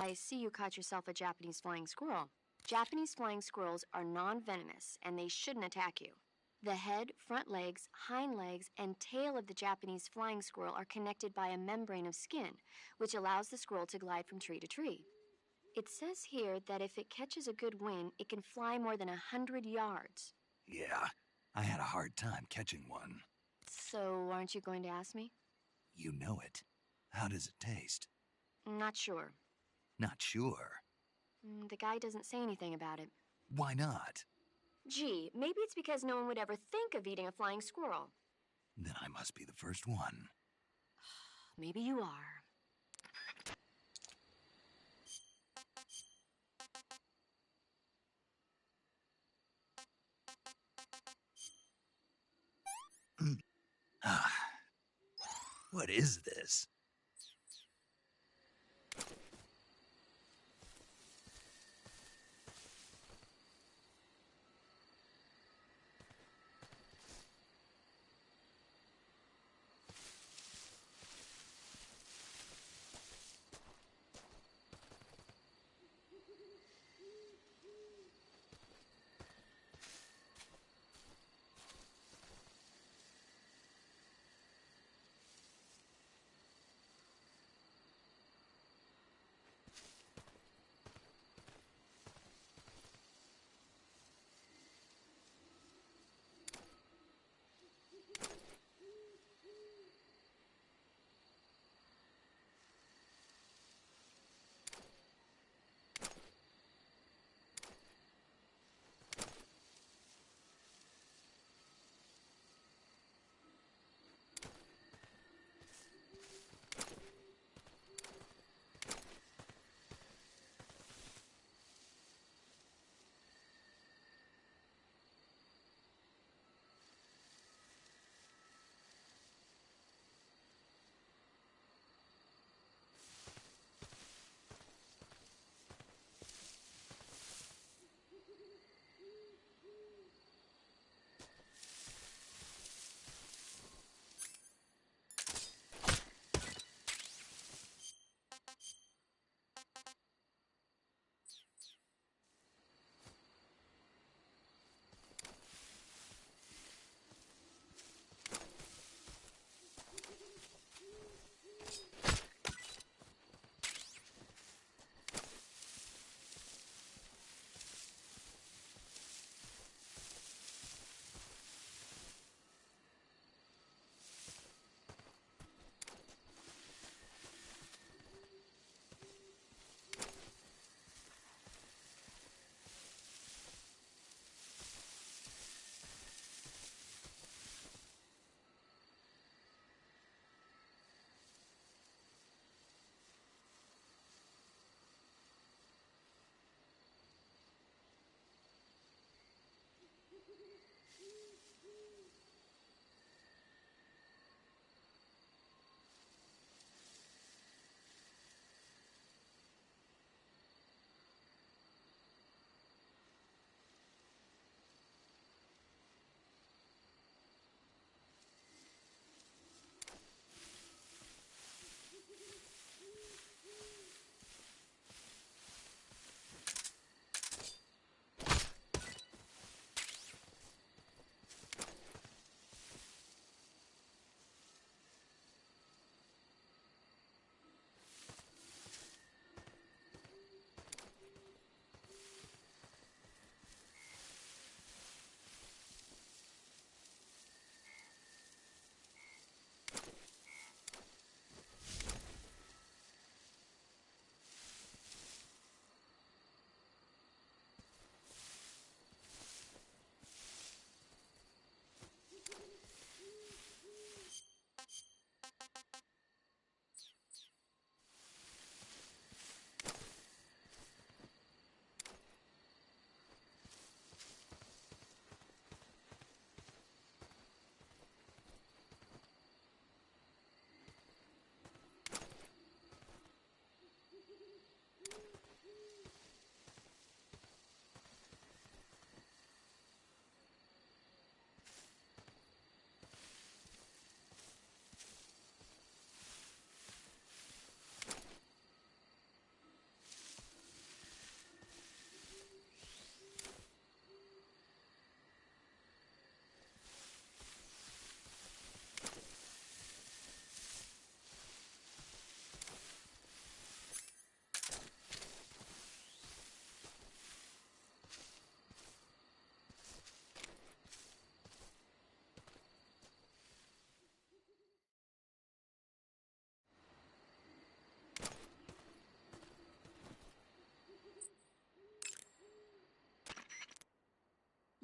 I see you caught yourself a Japanese flying squirrel. Japanese flying squirrels are non-venomous, and they shouldn't attack you. The head, front legs, hind legs, and tail of the Japanese flying squirrel are connected by a membrane of skin, which allows the squirrel to glide from tree to tree. It says here that if it catches a good wind, it can fly more than 100 yards. Yeah, I had a hard time catching one. So, aren't you going to ask me? You know it. How does it taste? Not sure. Not sure. The guy doesn't say anything about it. Why not? Gee, maybe it's because no one would ever think of eating a flying squirrel. Then I must be the first one. Maybe you are. What is this?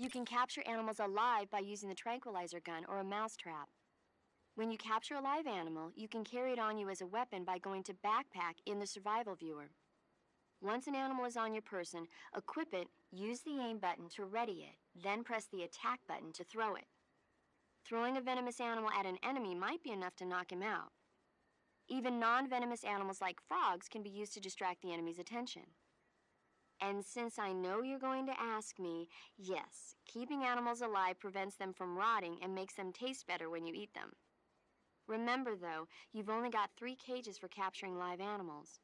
You can capture animals alive by using the tranquilizer gun or a mouse trap. When you capture a live animal, you can carry it on you as a weapon by going to Backpack in the survival viewer. Once an animal is on your person, equip it, use the aim button to ready it, then press the attack button to throw it. Throwing a venomous animal at an enemy might be enough to knock him out. Even non-venomous animals like frogs can be used to distract the enemy's attention. And since I know you're going to ask me, yes, keeping animals alive prevents them from rotting and makes them taste better when you eat them. Remember, though, you've only got 3 cages for capturing live animals.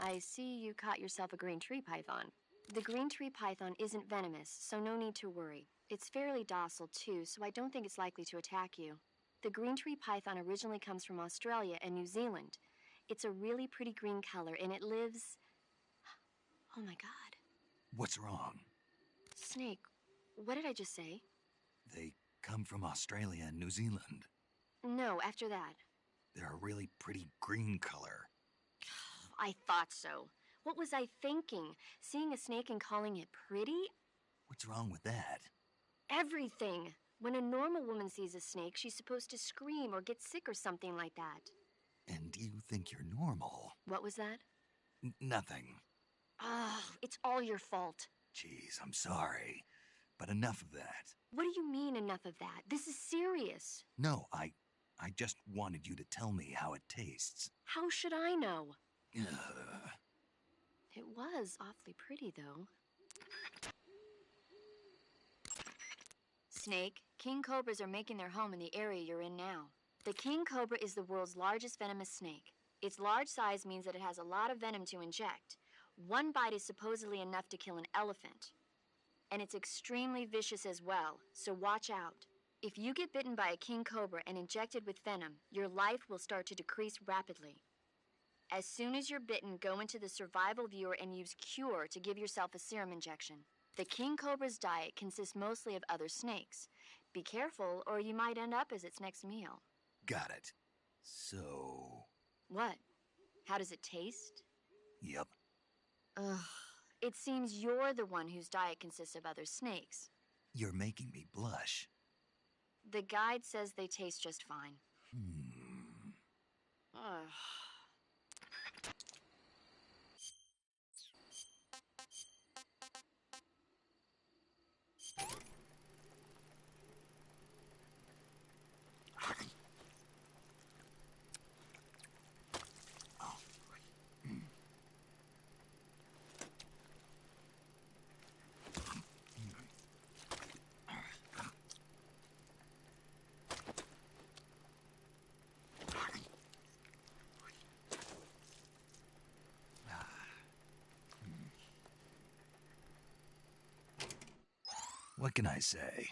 I see you caught yourself a green tree python. The green tree python isn't venomous, so no need to worry. It's fairly docile too, so I don't think it's likely to attack you. The green tree python originally comes from Australia and New Zealand. It's a really pretty green color, and it lives... Oh my God. What's wrong? Snake, what did I just say? They come from Australia and New Zealand. No, after that. They're a really pretty green color. I thought so. What was I thinking? Seeing a snake and calling it pretty? What's wrong with that? Everything. When a normal woman sees a snake, she's supposed to scream or get sick or something like that. And you think you're normal? What was that? Nothing. Oh, it's all your fault. Jeez, I'm sorry. But enough of that. What do you mean, enough of that? This is serious. No, I just wanted you to tell me how it tastes. How should I know? Ugh. It was awfully pretty, though. Snake, king cobras are making their home in the area you're in now. The king cobra is the world's largest venomous snake. Its large size means that it has a lot of venom to inject. One bite is supposedly enough to kill an elephant. And it's extremely vicious as well, so watch out. If you get bitten by a king cobra and injected with venom, your life will start to decrease rapidly. As soon as you're bitten, go into the survival viewer and use Cure to give yourself a serum injection. The king cobra's diet consists mostly of other snakes. Be careful, or you might end up as its next meal. Got it. So... What? How does it taste? Yep. Ugh. It seems you're the one whose diet consists of other snakes. You're making me blush. The guide says they taste just fine. Ugh. What can I say?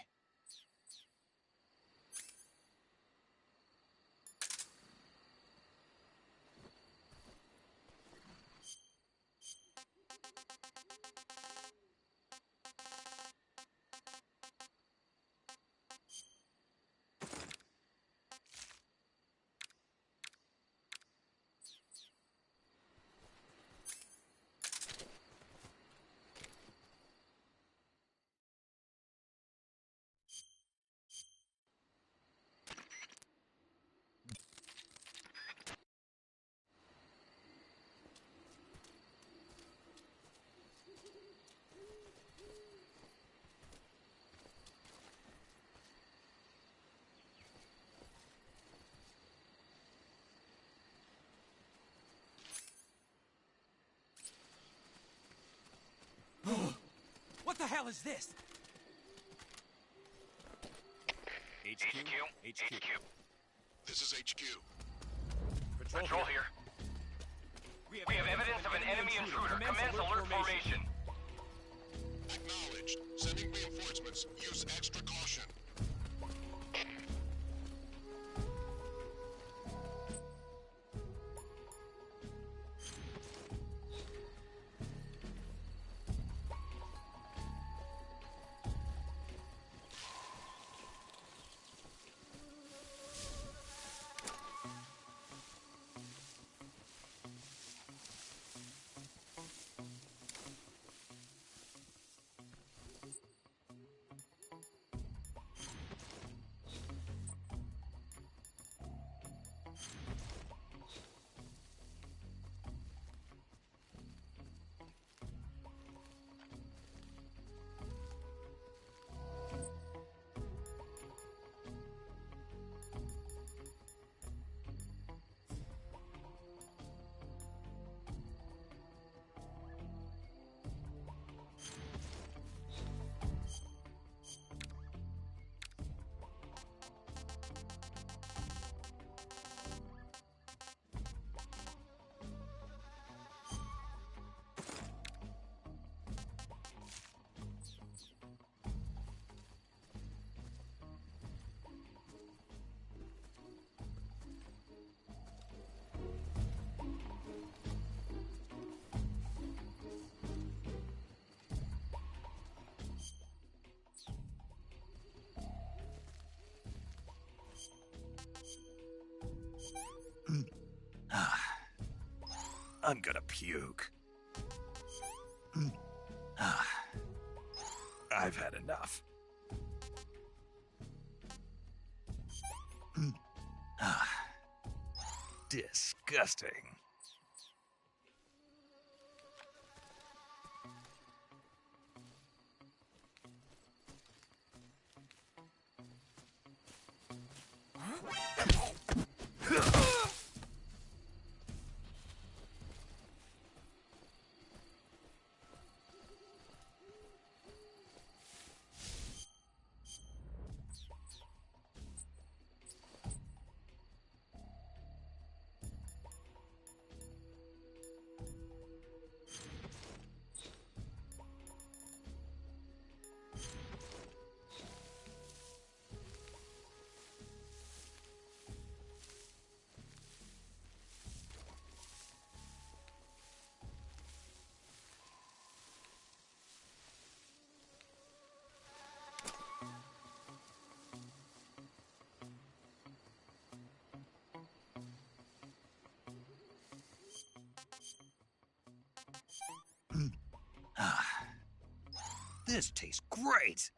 hell is this? HQ? HQ. This is HQ. Patrol here. We have evidence of an enemy intruder. Commence alert formation. Acknowledged. Sending reinforcements. Use extra caution. I'm gonna puke. I've had enough. Disgusting. This tastes great.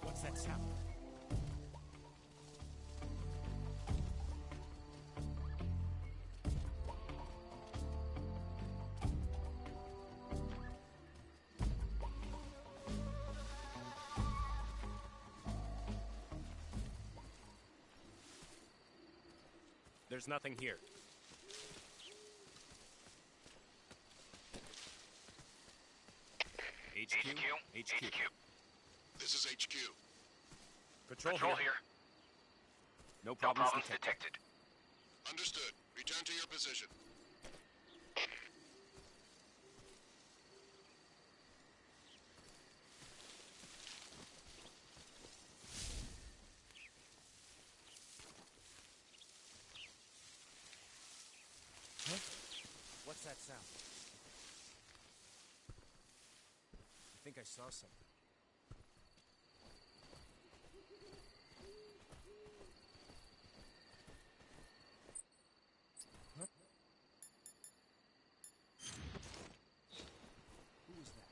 What's that sound? There's nothing here. HQ? This is HQ. Patrol here. No problems detected. Understood. Return to your position. What's that sound? I think I saw something. Huh? Who was that?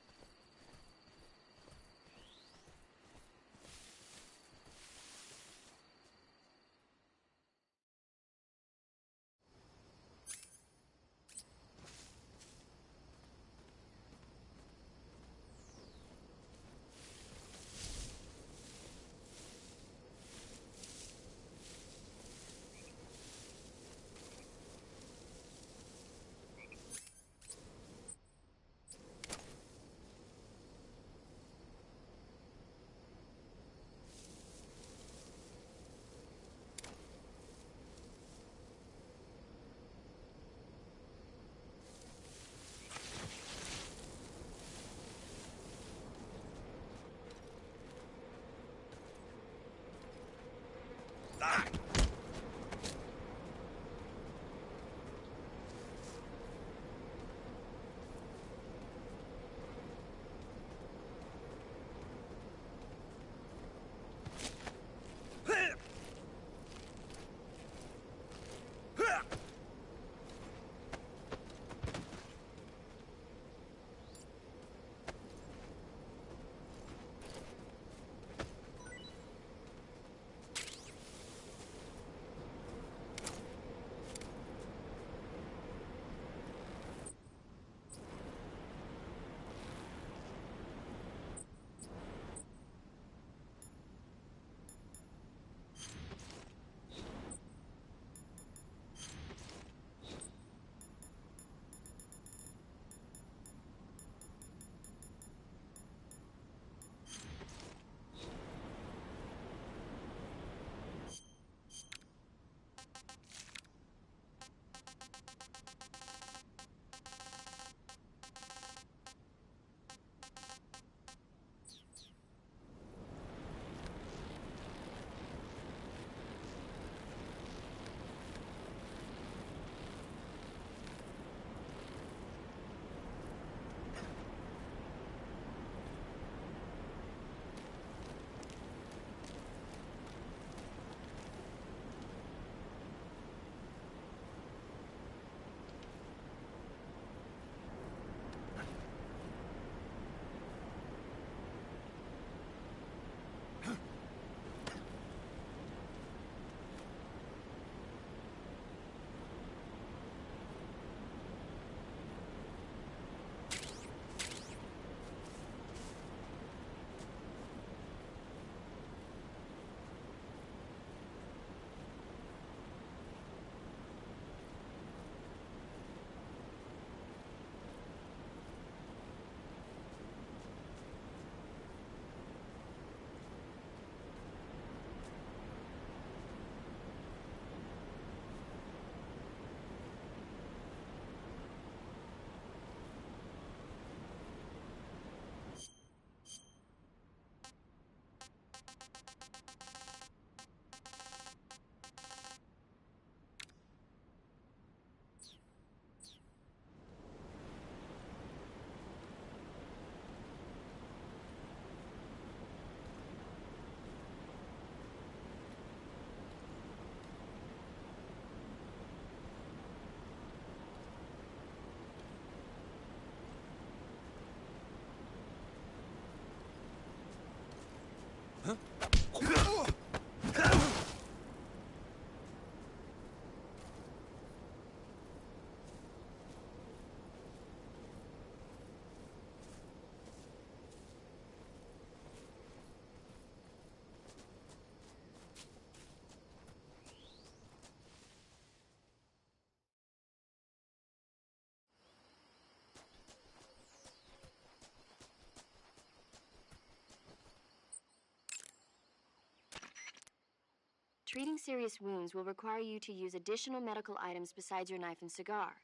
Treating serious wounds will require you to use additional medical items besides your knife and cigar.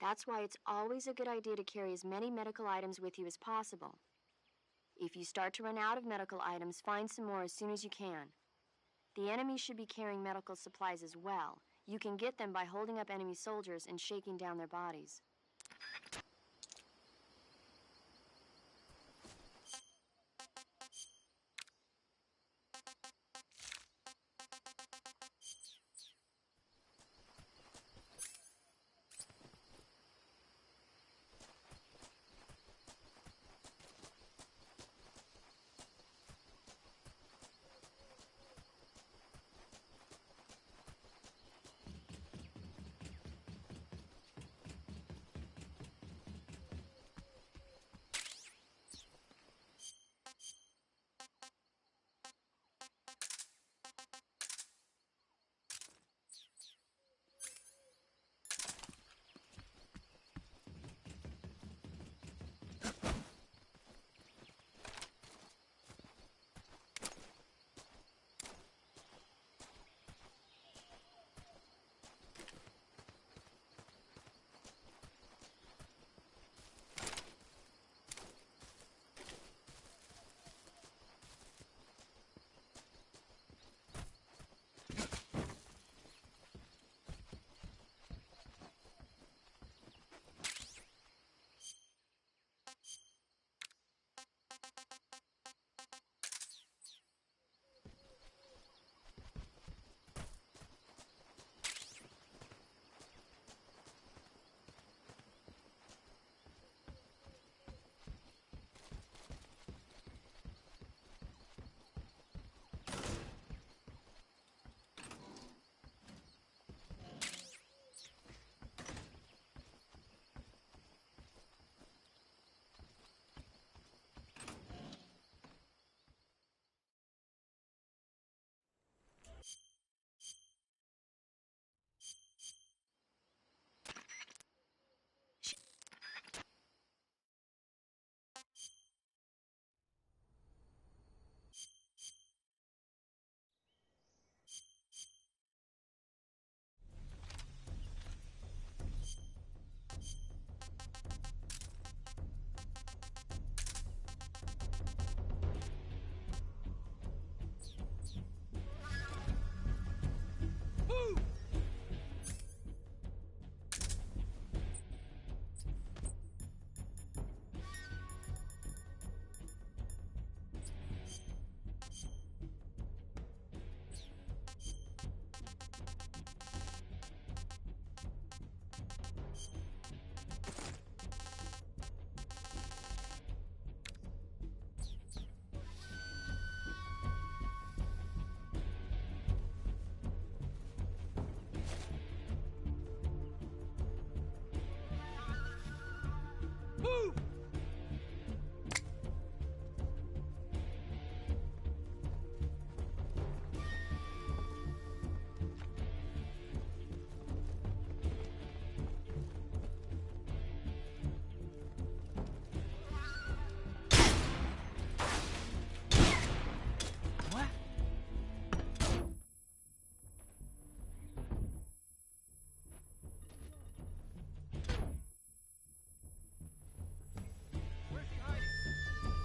That's why it's always a good idea to carry as many medical items with you as possible. If you start to run out of medical items, find some more as soon as you can. The enemy should be carrying medical supplies as well. You can get them by holding up enemy soldiers and shaking down their bodies.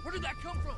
Where did that come from?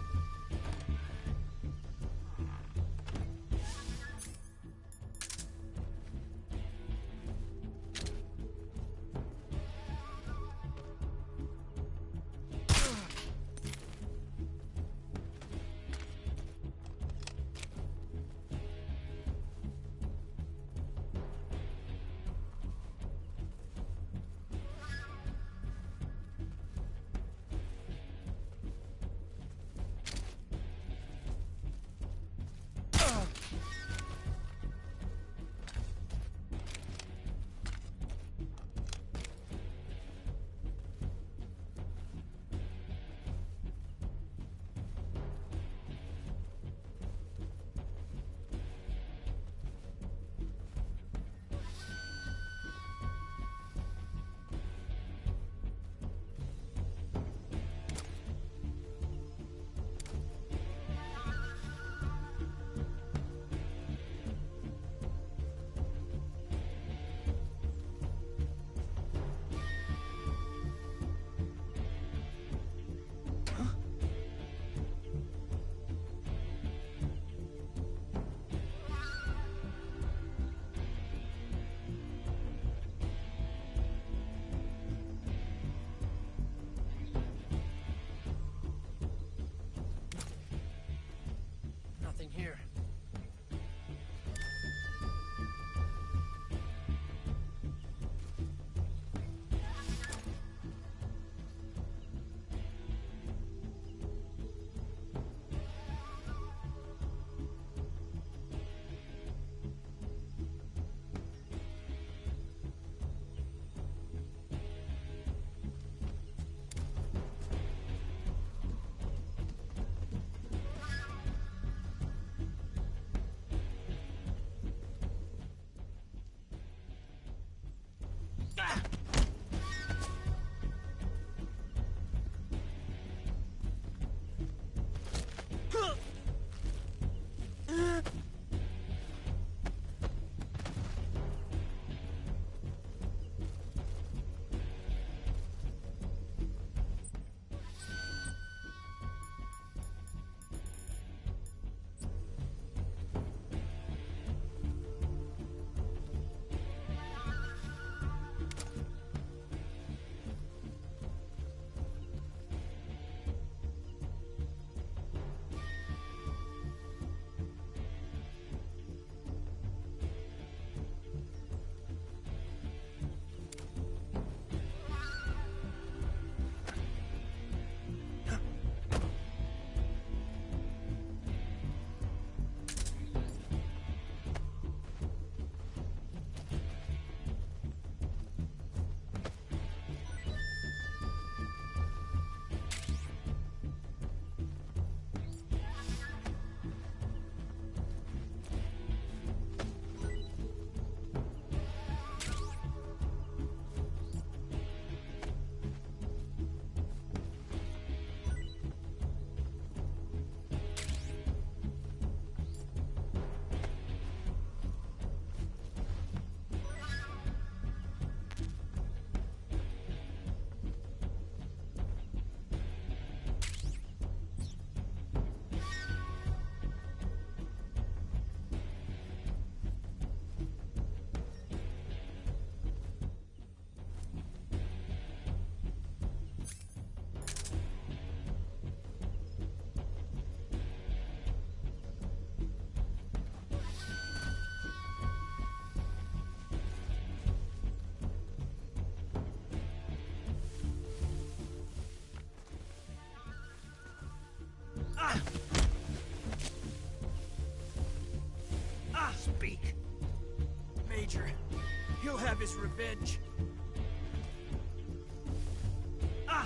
his revenge.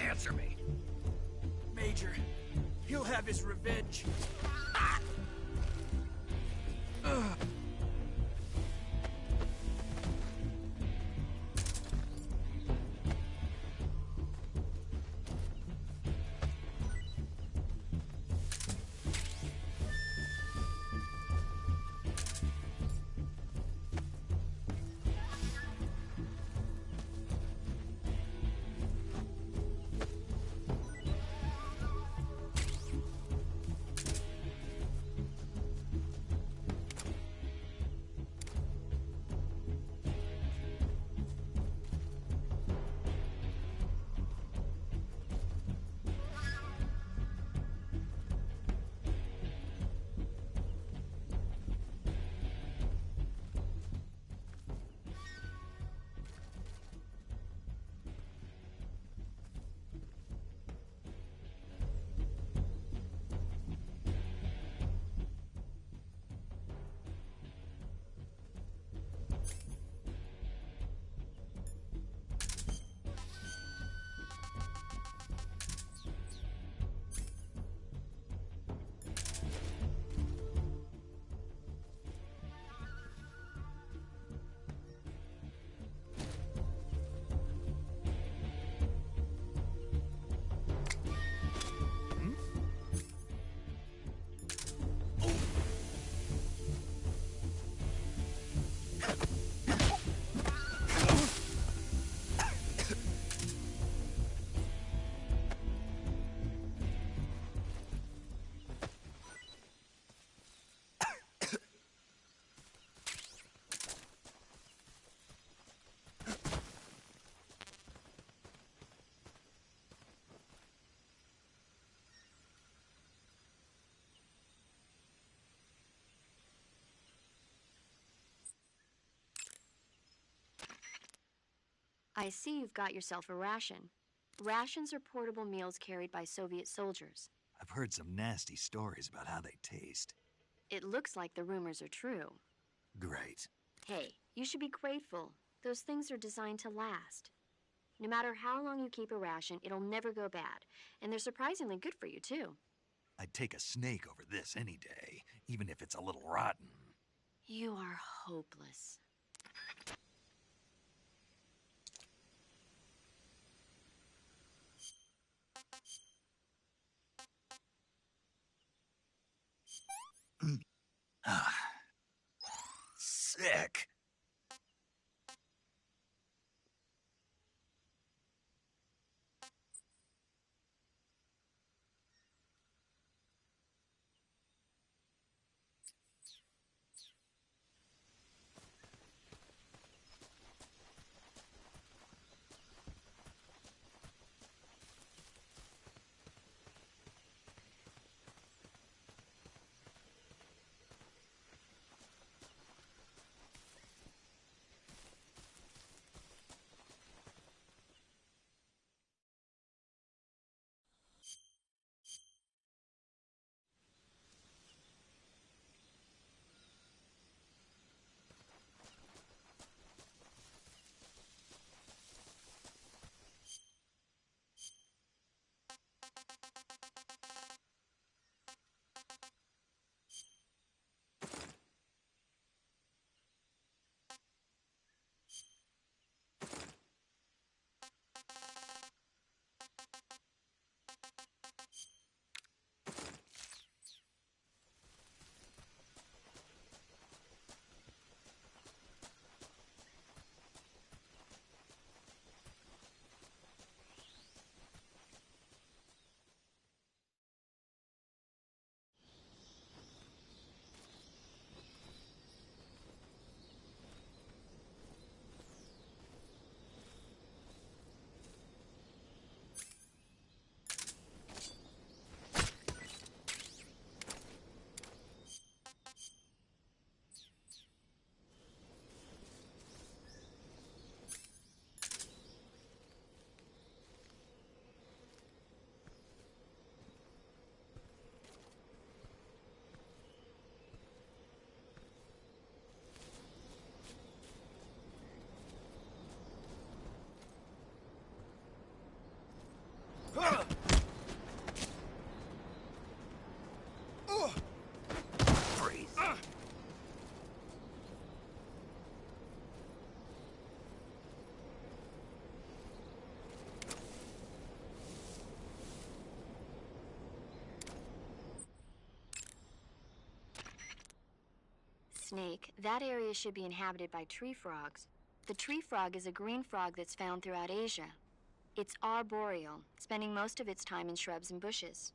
Answer me. Major, he'll have his revenge. I see you've got yourself a ration. Rations are portable meals carried by Soviet soldiers. I've heard some nasty stories about how they taste. It looks like the rumors are true. Great. Hey, you should be grateful. Those things are designed to last. No matter how long you keep a ration, it'll never go bad. And they're surprisingly good for you, too. I'd take a snake over this any day, even if it's a little rotten. You are hopeless. Sick. snake, that area should be inhabited by tree frogs. The tree frog is a green frog that's found throughout Asia. It's arboreal, spending most of its time in shrubs and bushes.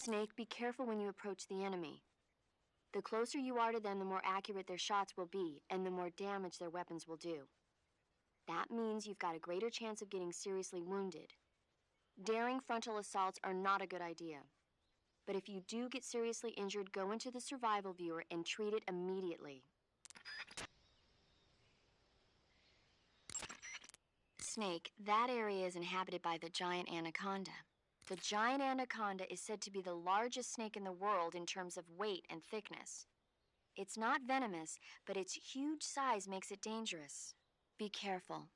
Snake, be careful when you approach the enemy. The closer you are to them, the more accurate their shots will be, and the more damage their weapons will do. That means you've got a greater chance of getting seriously wounded. Daring frontal assaults are not a good idea. But if you do get seriously injured, go into the survival viewer and treat it immediately. Snake, that area is inhabited by the giant anaconda. The giant anaconda is said to be the largest snake in the world in terms of weight and thickness. It's not venomous, but its huge size makes it dangerous. Be careful.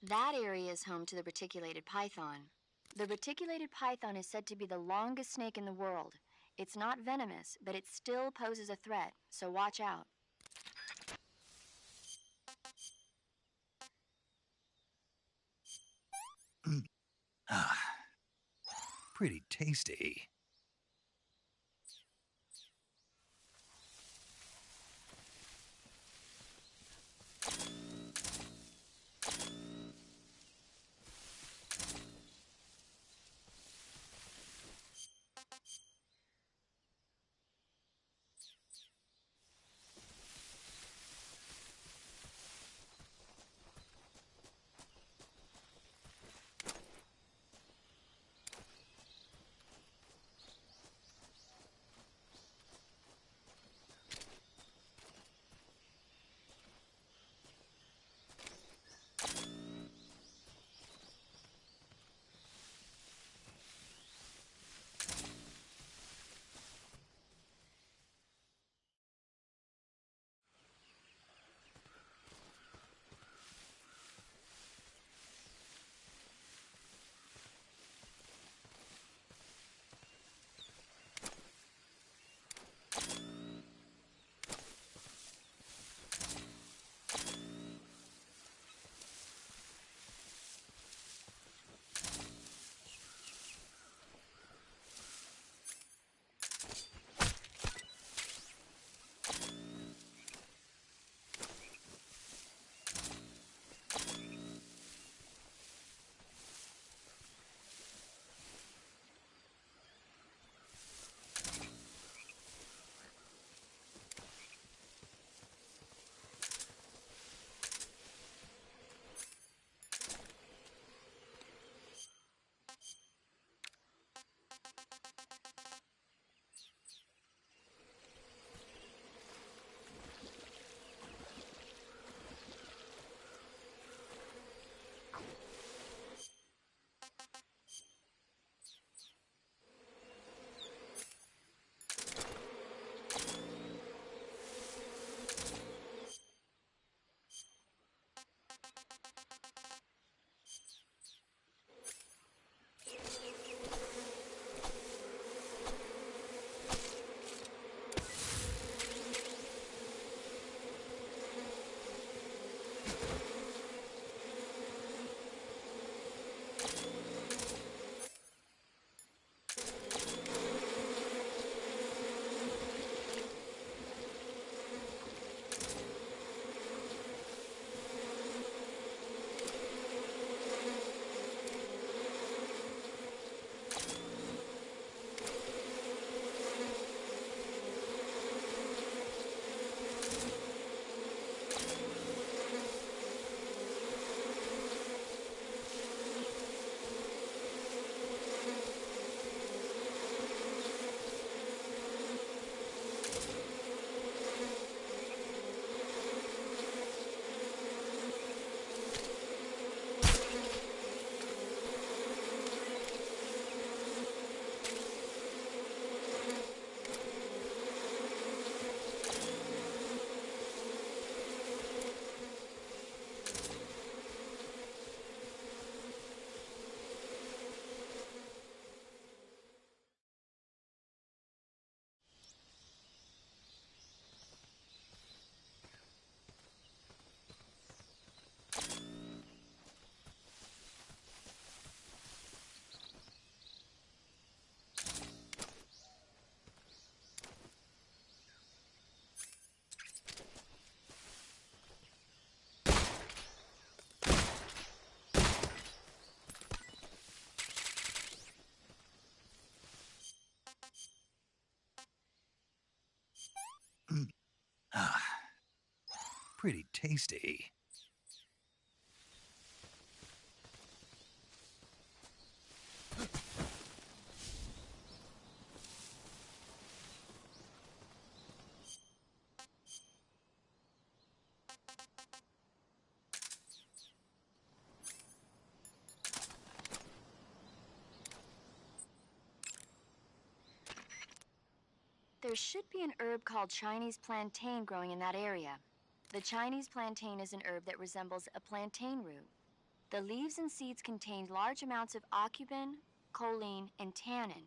That area is home to the reticulated python. The reticulated python is said to be the longest snake in the world. It's not venomous, but it still poses a threat, so watch out. Ah, pretty tasty. Pretty tasty. There should be an herb called Chinese plantain growing in that area. The Chinese plantain is an herb that resembles a plantain root. The leaves and seeds contain large amounts of aucubin, choline, and tannin.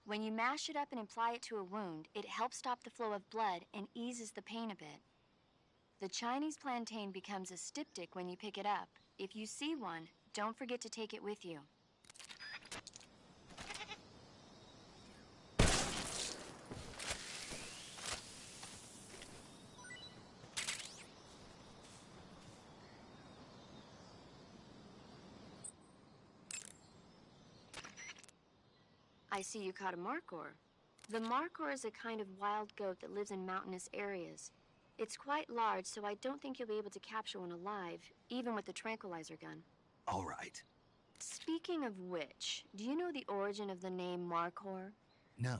When you mash it up and apply it to a wound, it helps stop the flow of blood and eases the pain a bit. The Chinese plantain becomes a styptic when you pick it up. If you see one, don't forget to take it with you. I see you caught a markhor. The markhor is a kind of wild goat that lives in mountainous areas. It's quite large, so I don't think you'll be able to capture one alive, even with the tranquilizer gun. All right. Speaking of which, do you know the origin of the name markhor? No.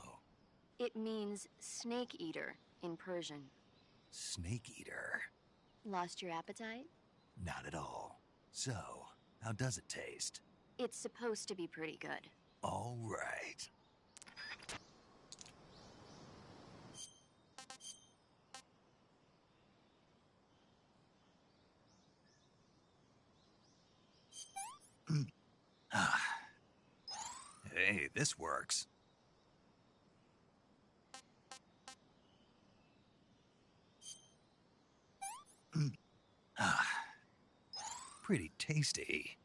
It means snake eater in Persian. Snake eater. Lost your appetite? Not at all. So, how does it taste? It's supposed to be pretty good. All right. Hey, this works. Pretty tasty.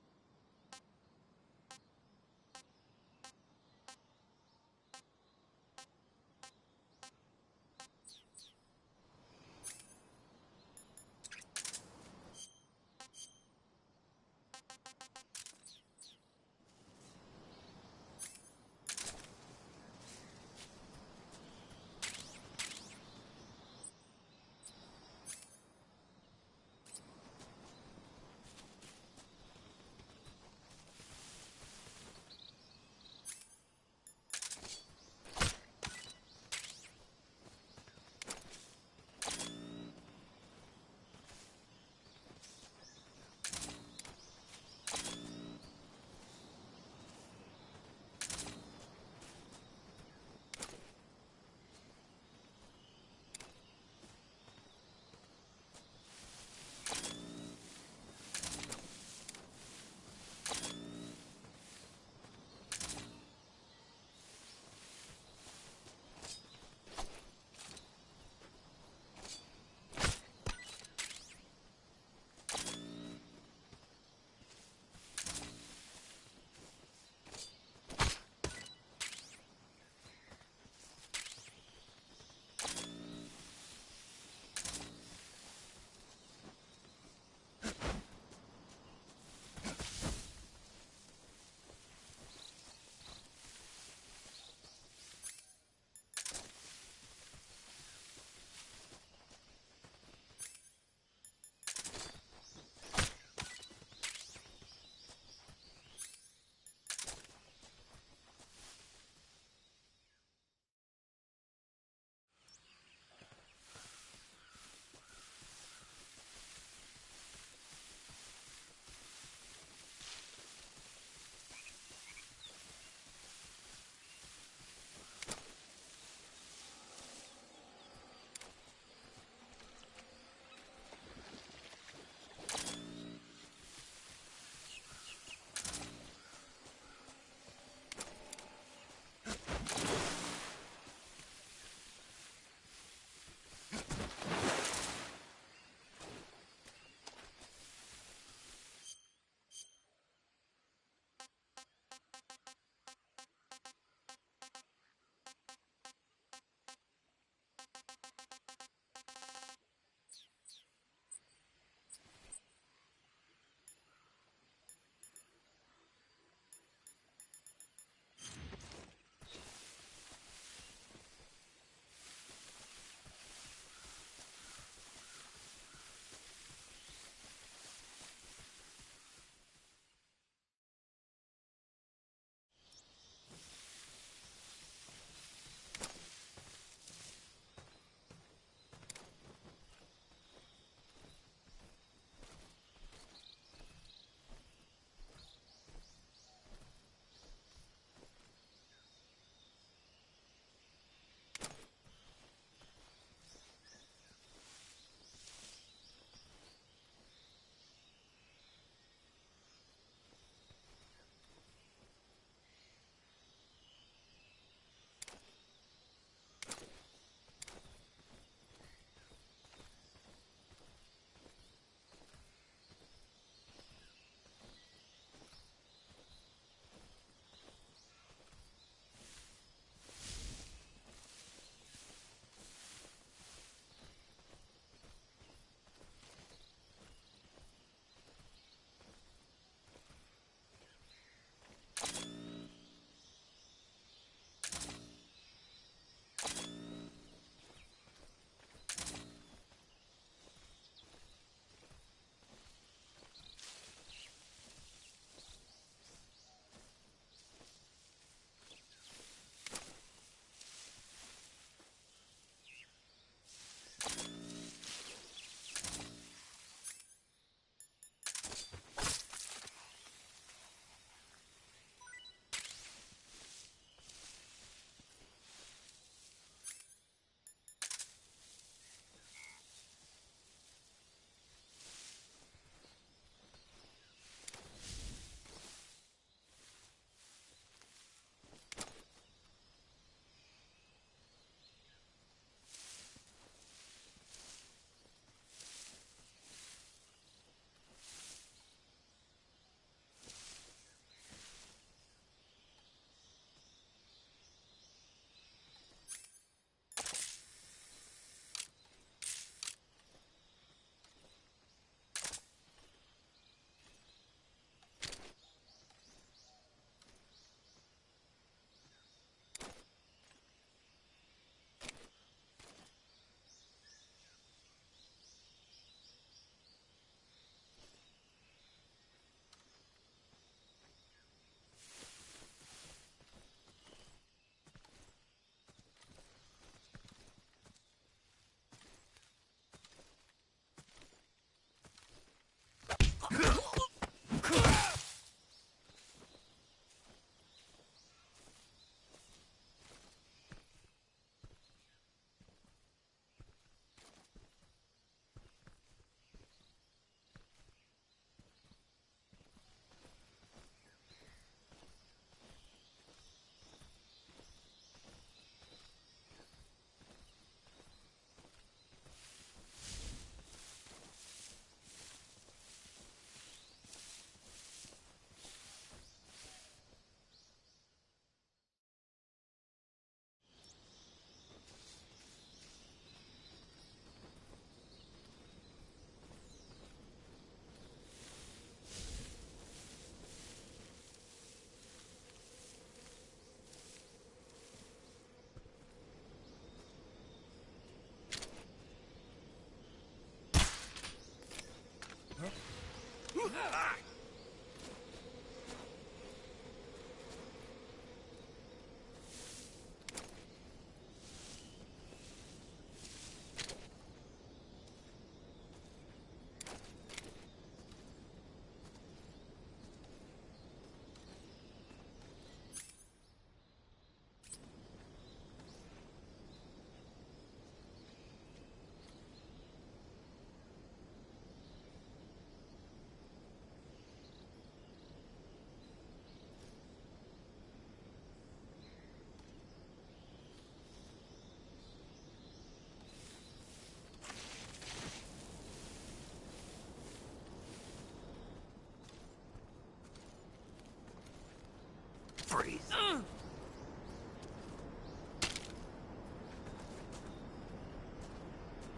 Freeze.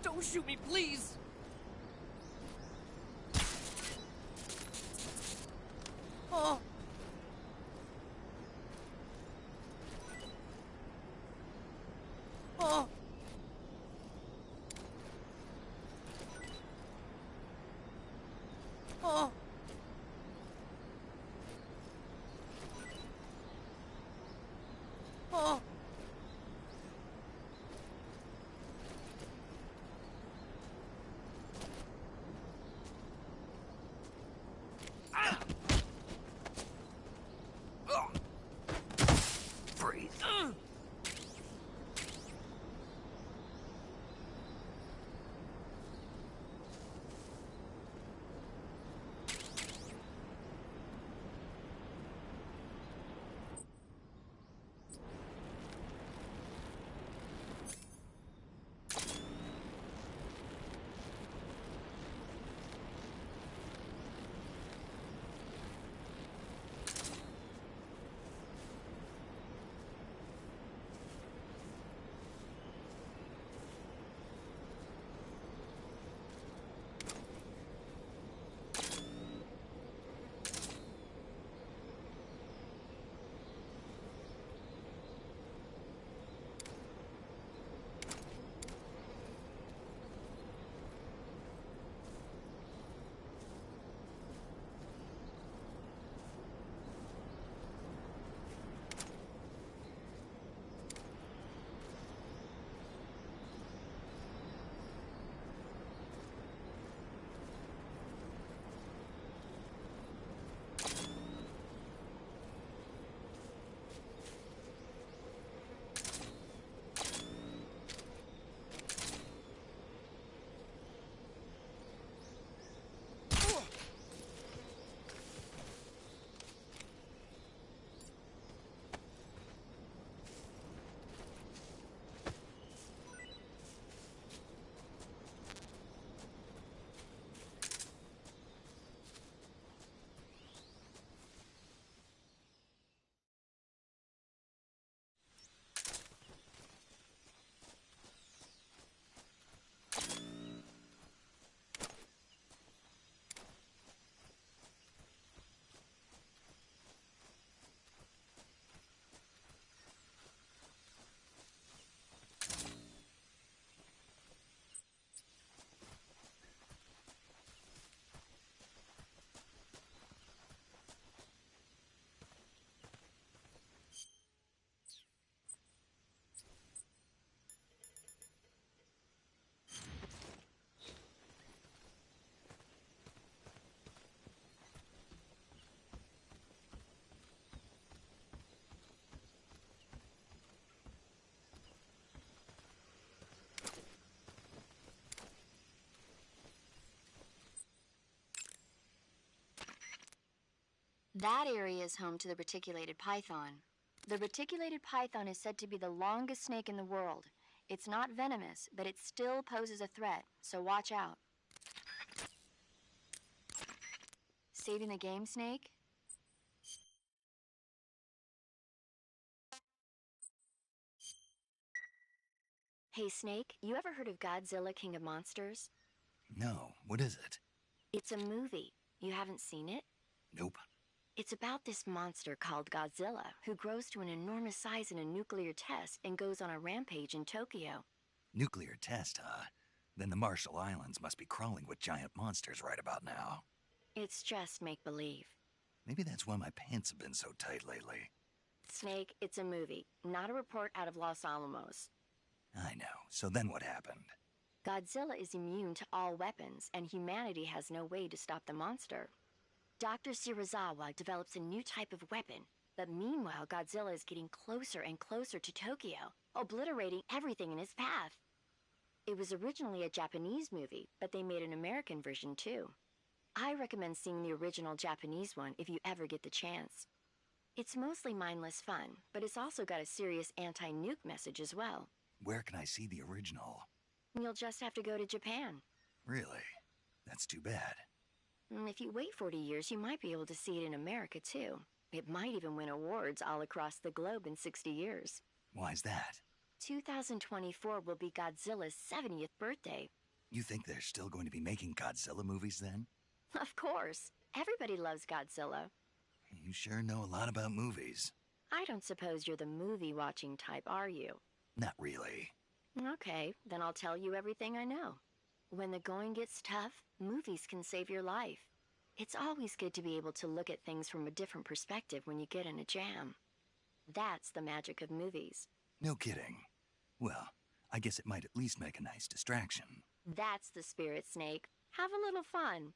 Don't shoot me, please! Oh! Oh! Oh! Oh! Freeze. That area is home to the reticulated python. The reticulated python is said to be the longest snake in the world. It's not venomous, but it still poses a threat, so watch out. Saving the game, Snake? Hey, Snake, you ever heard of Godzilla, King of Monsters? No, what is it? It's a movie. You haven't seen it? Nope. It's about this monster called Godzilla, who grows to an enormous size in a nuclear test and goes on a rampage in Tokyo. Nuclear test, huh? Then the Marshall Islands must be crawling with giant monsters right about now. It's just make-believe. Maybe that's why my pants have been so tight lately. Snake, it's a movie, not a report out of Los Alamos. I know. So then what happened? Godzilla is immune to all weapons, and humanity has no way to stop the monster. Dr. Shirazawa develops a new type of weapon, but meanwhile Godzilla is getting closer and closer to Tokyo, obliterating everything in his path. It was originally a Japanese movie, but they made an American version too. I recommend seeing the original Japanese one if you ever get the chance. It's mostly mindless fun, but it's also got a serious anti-nuke message as well. Where can I see the original? You'll just have to go to Japan. Really? That's too bad. If you wait 40 years, you might be able to see it in America too. It might even win awards all across the globe in 60 years. Why's that? 2024 will be Godzilla's 70th birthday. You think they're still going to be making Godzilla movies then? Of course. Everybody loves Godzilla. You sure know a lot about movies. I don't suppose you're the movie-watching type, are you? Not really. Okay, then I'll tell you everything I know. When the going gets tough, movies can save your life. It's always good to be able to look at things from a different perspective when you get in a jam. That's the magic of movies. No kidding. Well, I guess it might at least make a nice distraction. That's the spirit, Snake. Have a little fun.